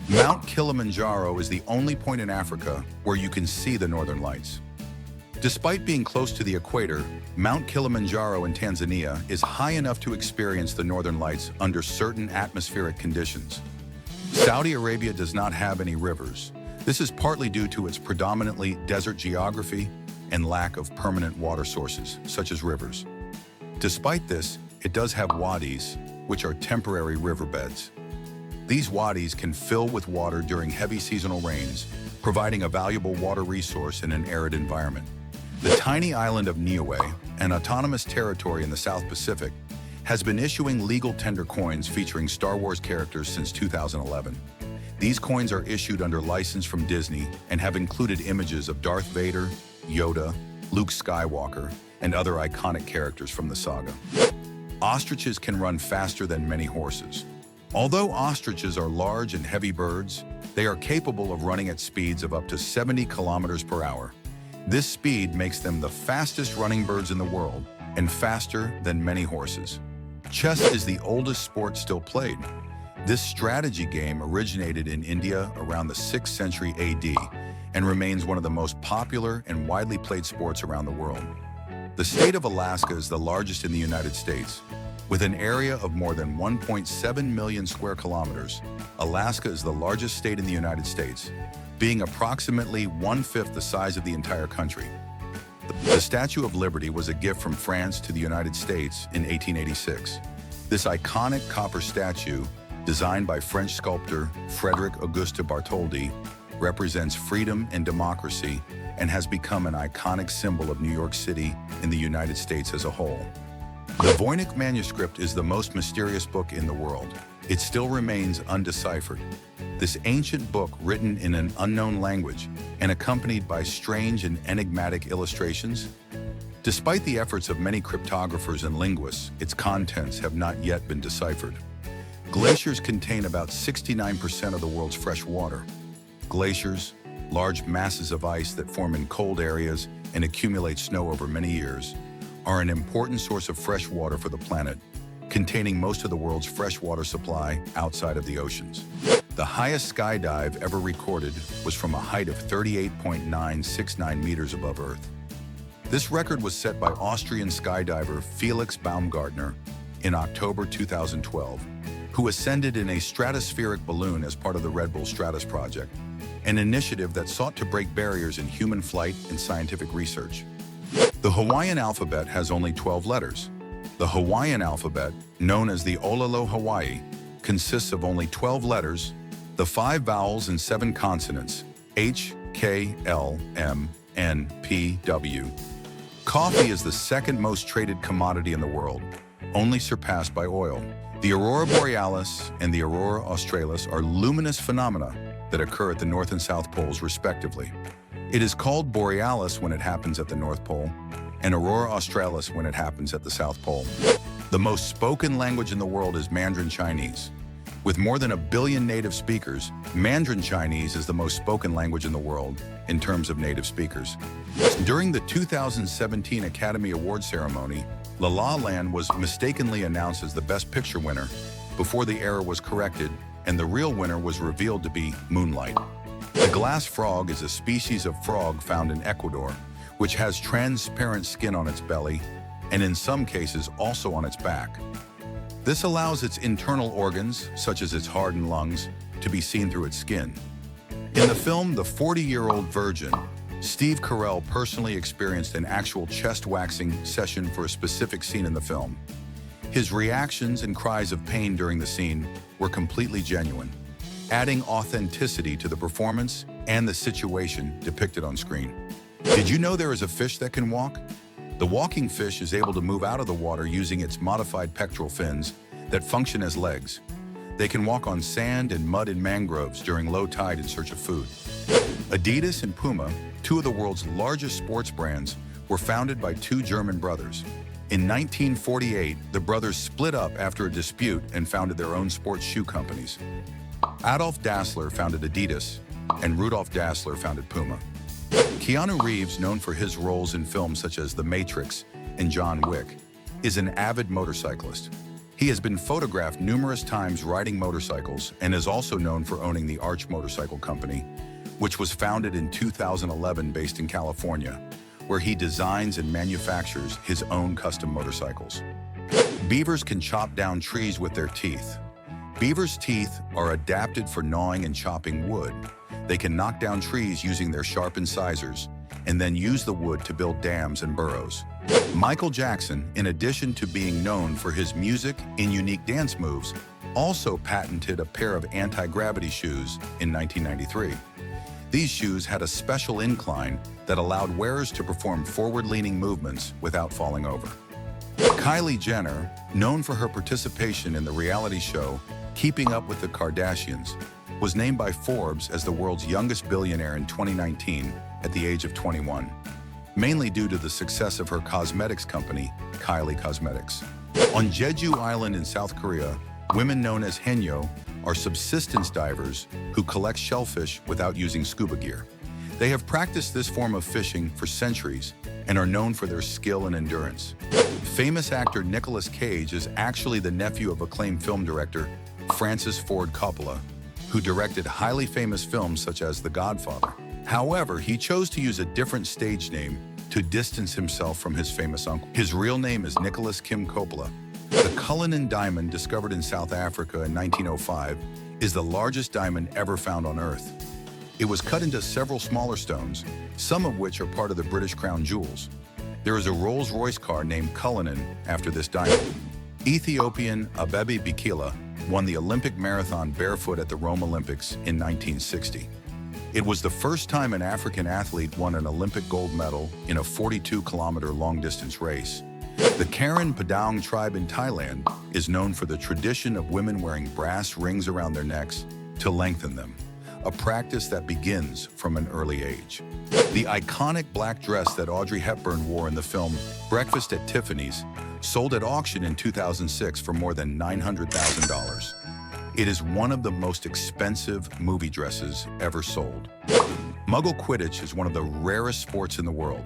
Mount Kilimanjaro is the only point in Africa where you can see the northern lights. Despite being close to the equator, Mount Kilimanjaro in Tanzania is high enough to experience the northern lights under certain atmospheric conditions. Saudi Arabia does not have any rivers. This is partly due to its predominantly desert geography and lack of permanent water sources, such as rivers. Despite this, it does have wadis, which are temporary riverbeds. These wadis can fill with water during heavy seasonal rains, providing a valuable water resource in an arid environment. The tiny island of Niue, an autonomous territory in the South Pacific, has been issuing legal tender coins featuring Star Wars characters since 2011. These coins are issued under license from Disney and have included images of Darth Vader, Yoda, Luke Skywalker, and other iconic characters from the saga. Ostriches can run faster than many horses. Although ostriches are large and heavy birds, they are capable of running at speeds of up to 70 kilometers per hour. This speed makes them the fastest running birds in the world and faster than many horses. Chess is the oldest sport still played. This strategy game originated in India around the 6th century AD and remains one of the most popular and widely played sports around the world. The state of Alaska is the largest in the United States. With an area of more than 1.7 million square kilometers, Alaska is the largest state in the United States, being approximately 1/5 the size of the entire country. The Statue of Liberty was a gift from France to the United States in 1886. This iconic copper statue, designed by French sculptor Frédéric Auguste Bartholdi, represents freedom and democracy and has become an iconic symbol of New York City and the United States as a whole. The Voynich manuscript is the most mysterious book in the world. It still remains undeciphered. This ancient book, written in an unknown language and accompanied by strange and enigmatic illustrations, despite the efforts of many cryptographers and linguists, its contents have not yet been deciphered. Glaciers contain about 69% of the world's fresh water. Glaciers, large masses of ice that form in cold areas and accumulate snow over many years, are an important source of fresh water for the planet, containing most of the world's freshwater supply outside of the oceans. The highest skydive ever recorded was from a height of 38.969 meters above Earth. This record was set by Austrian skydiver Felix Baumgartner in October 2012, who ascended in a stratospheric balloon as part of the Red Bull Stratus project, an initiative that sought to break barriers in human flight and scientific research. The Hawaiian alphabet has only 12 letters. The Hawaiian alphabet, known as the Olelo Hawaii, consists of only 12 letters, the 5 vowels and 7 consonants, H, K, L, M, N, P, W. Coffee is the second most traded commodity in the world, only surpassed by oil. The aurora borealis and the aurora australis are luminous phenomena that occur at the North and South poles, respectively. It is called borealis when it happens at the North Pole, and aurora australis when it happens at the South Pole. The most spoken language in the world is Mandarin Chinese. With more than 1 billion native speakers, Mandarin Chinese is the most spoken language in the world in terms of native speakers. During the 2017 Academy Awards ceremony, La La Land was mistakenly announced as the Best Picture winner before the error was corrected and the real winner was revealed to be Moonlight. The glass frog is a species of frog found in Ecuador, which has transparent skin on its belly and in some cases also on its back. This allows its internal organs, such as its heart and lungs, to be seen through its skin. In the film The 40-Year-Old Virgin, Steve Carell personally experienced an actual chest waxing session for a specific scene in the film. His reactions and cries of pain during the scene were completely genuine, adding authenticity to the performance and the situation depicted on screen. Did you know there is a fish that can walk? The walking fish is able to move out of the water using its modified pectoral fins that function as legs. They can walk on sand and mud in mangroves during low tide in search of food. Adidas and Puma, two of the world's largest sports brands, were founded by two German brothers. In 1948, the brothers split up after a dispute and founded their own sports shoe companies. Adolf Dassler founded Adidas, and Rudolf Dassler founded Puma. Keanu Reeves, known for his roles in films such as The Matrix and John Wick, is an avid motorcyclist. He has been photographed numerous times riding motorcycles and is also known for owning the Arch Motorcycle Company, which was founded in 2011 based in California, where he designs and manufactures his own custom motorcycles. Beavers can chop down trees with their teeth. Beavers' teeth are adapted for gnawing and chopping wood. They can knock down trees using their sharp incisors and then use the wood to build dams and burrows. Michael Jackson, in addition to being known for his music and unique dance moves, also patented a pair of anti-gravity shoes in 1993. These shoes had a special incline that allowed wearers to perform forward-leaning movements without falling over. Kylie Jenner, known for her participation in the reality show Keeping Up with the Kardashians, was named by Forbes as the world's youngest billionaire in 2019 at the age of 21, mainly due to the success of her cosmetics company, Kylie Cosmetics. On Jeju Island in South Korea, women known as haenyeo are subsistence divers who collect shellfish without using scuba gear. They have practiced this form of fishing for centuries and are known for their skill and endurance. Famous actor Nicolas Cage is actually the nephew of acclaimed film director Francis Ford Coppola, who directed highly famous films such as The Godfather. However, he chose to use a different stage name to distance himself from his famous uncle. His real name is Nicholas Kim Coppola. The Cullinan diamond, discovered in South Africa in 1905, is the largest diamond ever found on Earth. It was cut into several smaller stones, some of which are part of the British Crown Jewels. There is a Rolls-Royce car named Cullinan after this diamond. Ethiopian Abebe Bikila won the Olympic marathon barefoot at the Rome Olympics in 1960. It was the first time an African athlete won an Olympic gold medal in a 42-kilometer long-distance race. The Karen Padang tribe in Thailand is known for the tradition of women wearing brass rings around their necks to lengthen them, a practice that begins from an early age. The iconic black dress that Audrey Hepburn wore in the film Breakfast at Tiffany's sold at auction in 2006 for more than $900,000. It is one of the most expensive movie dresses ever sold. Muggle Quidditch is one of the rarest sports in the world.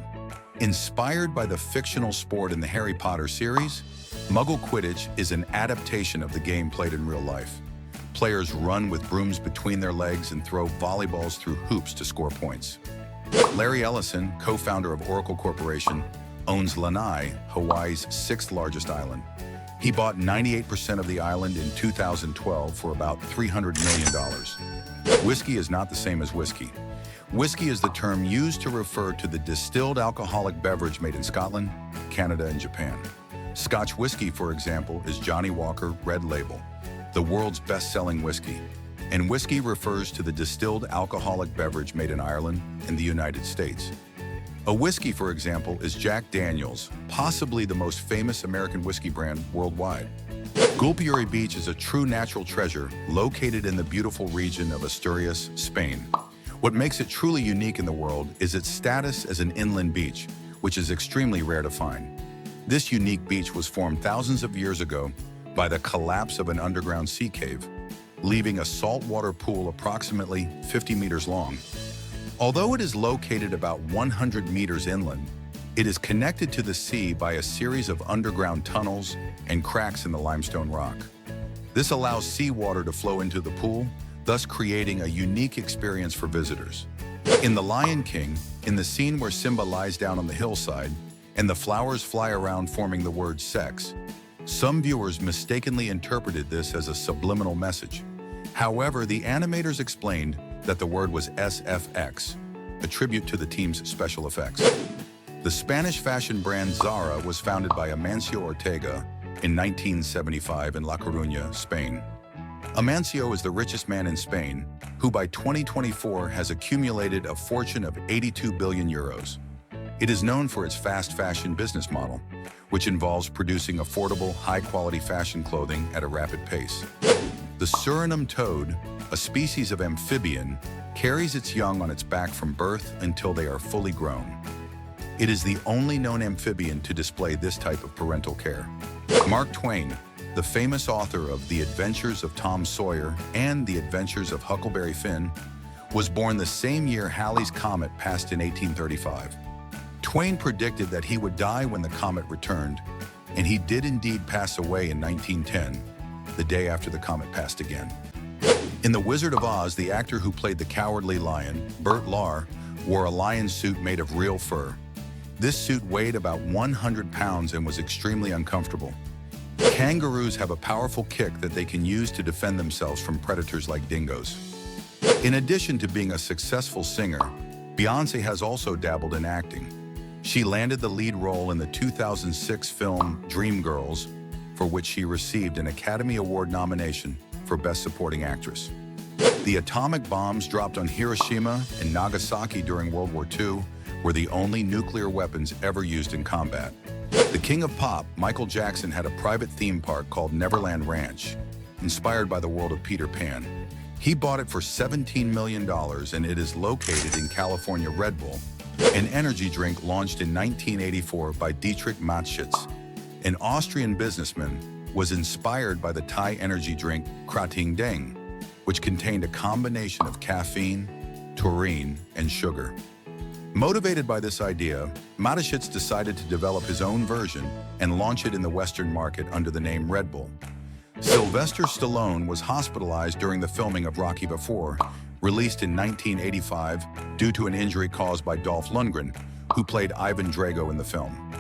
Inspired by the fictional sport in the Harry Potter series, Muggle Quidditch is an adaptation of the game played in real life. Players run with brooms between their legs and throw volleyballs through hoops to score points. Larry Ellison, co-founder of Oracle Corporation, owns Lanai, Hawaii's sixth largest island. He bought 98% of the island in 2012 for about $300 million. Whiskey is not the same as whiskey. Whiskey is the term used to refer to the distilled alcoholic beverage made in Scotland, Canada, and Japan. Scotch whiskey, for example, is Johnnie Walker Red Label, the world's best-selling whiskey. And whiskey refers to the distilled alcoholic beverage made in Ireland and the United States. A whiskey, for example, is Jack Daniel's, possibly the most famous American whiskey brand worldwide. Gulpuri Beach is a true natural treasure located in the beautiful region of Asturias, Spain. What makes it truly unique in the world is its status as an inland beach, which is extremely rare to find. This unique beach was formed thousands of years ago by the collapse of an underground sea cave, leaving a saltwater pool approximately 50 meters long. Although it is located about 100 meters inland, it is connected to the sea by a series of underground tunnels and cracks in the limestone rock. This allows seawater to flow into the pool, thus creating a unique experience for visitors. In The Lion King, in the scene where Simba lies down on the hillside and the flowers fly around forming the word sex, some viewers mistakenly interpreted this as a subliminal message. However, the animators explained that the word was SFX, a tribute to the team's special effects. The Spanish fashion brand Zara was founded by Amancio Ortega in 1975 in La Coruña, Spain. Amancio is the richest man in Spain, who by 2024 has accumulated a fortune of 82 billion euros. It is known for its fast fashion business model, which involves producing affordable, high-quality fashion clothing at a rapid pace. The Suriname toad, a species of amphibian, carries its young on its back from birth until they are fully grown. It is the only known amphibian to display this type of parental care. Mark Twain, the famous author of The Adventures of Tom Sawyer and The Adventures of Huckleberry Finn, was born the same year Halley's Comet passed in 1835. Twain predicted that he would die when the comet returned, and he did indeed pass away in 1910, the day after the comet passed again. In The Wizard of Oz, the actor who played the Cowardly Lion, Bert Lahr, wore a lion suit made of real fur. This suit weighed about 100 pounds and was extremely uncomfortable. Kangaroos have a powerful kick that they can use to defend themselves from predators like dingoes. In addition to being a successful singer, Beyoncé has also dabbled in acting. She landed the lead role in the 2006 film Dreamgirls, for which she received an Academy Award nomination for Best Supporting Actress. The atomic bombs dropped on Hiroshima and Nagasaki during World War II were the only nuclear weapons ever used in combat. The king of pop, Michael Jackson, had a private theme park called Neverland Ranch, inspired by the world of Peter Pan. He bought it for $17 million, and it is located in California. Red Bull, an energy drink launched in 1984 by Dietrich Mateschitz, an Austrian businessman, was inspired by the Thai energy drink Krating Daeng, which contained a combination of caffeine, taurine, and sugar. Motivated by this idea, Mateschitz decided to develop his own version and launch it in the Western market under the name Red Bull. Sylvester Stallone was hospitalized during the filming of Rocky IV, released in 1985 due to an injury caused by Dolph Lundgren, who played Ivan Drago in the film.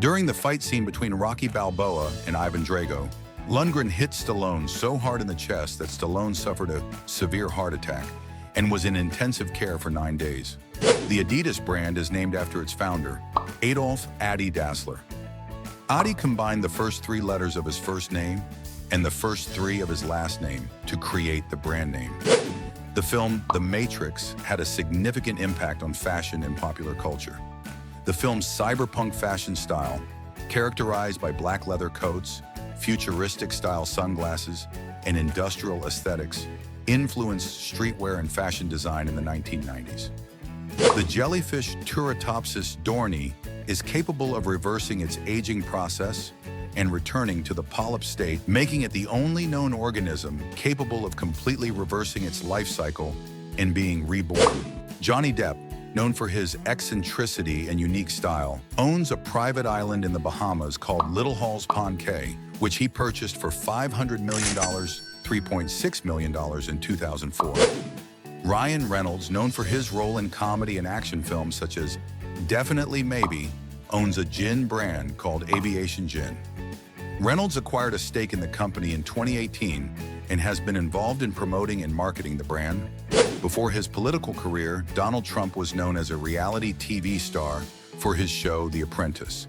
During the fight scene between Rocky Balboa and Ivan Drago, Lundgren hit Stallone so hard in the chest that Stallone suffered a severe heart attack and was in intensive care for 9 days. The Adidas brand is named after its founder, Adolf "Addy" Dassler. Adi combined the first 3 letters of his first name and the first 3 of his last name to create the brand name. The film The Matrix had a significant impact on fashion and popular culture. The film's cyberpunk fashion style, characterized by black leather coats, futuristic-style sunglasses, and industrial aesthetics, influenced streetwear and fashion design in the 1990s. The jellyfish Turritopsis dohrnii is capable of reversing its aging process and returning to the polyp state, making it the only known organism capable of completely reversing its life cycle and being reborn. Johnny Depp, known for his eccentricity and unique style, owns a private island in the Bahamas called Little Halls Pond Cay, which he purchased for $500 million, $3.6 million in 2004. Ryan Reynolds, known for his role in comedy and action films such as Definitely Maybe, owns a gin brand called Aviation Gin. Reynolds acquired a stake in the company in 2018 and has been involved in promoting and marketing the brand. Before his political career, Donald Trump was known as a reality TV star for his show The Apprentice.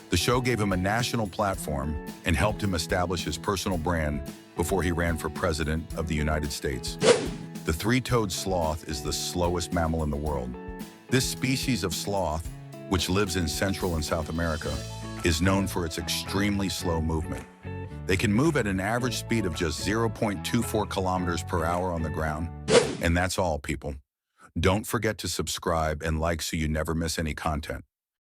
The show gave him a national platform and helped him establish his personal brand before he ran for president of the United States. The three-toed sloth is the slowest mammal in the world. This species of sloth, which lives in Central and South America, is known for its extremely slow movement. They can move at an average speed of just 0.24 kilometers per hour on the ground. And that's all, people. Don't forget to subscribe and like so you never miss any content.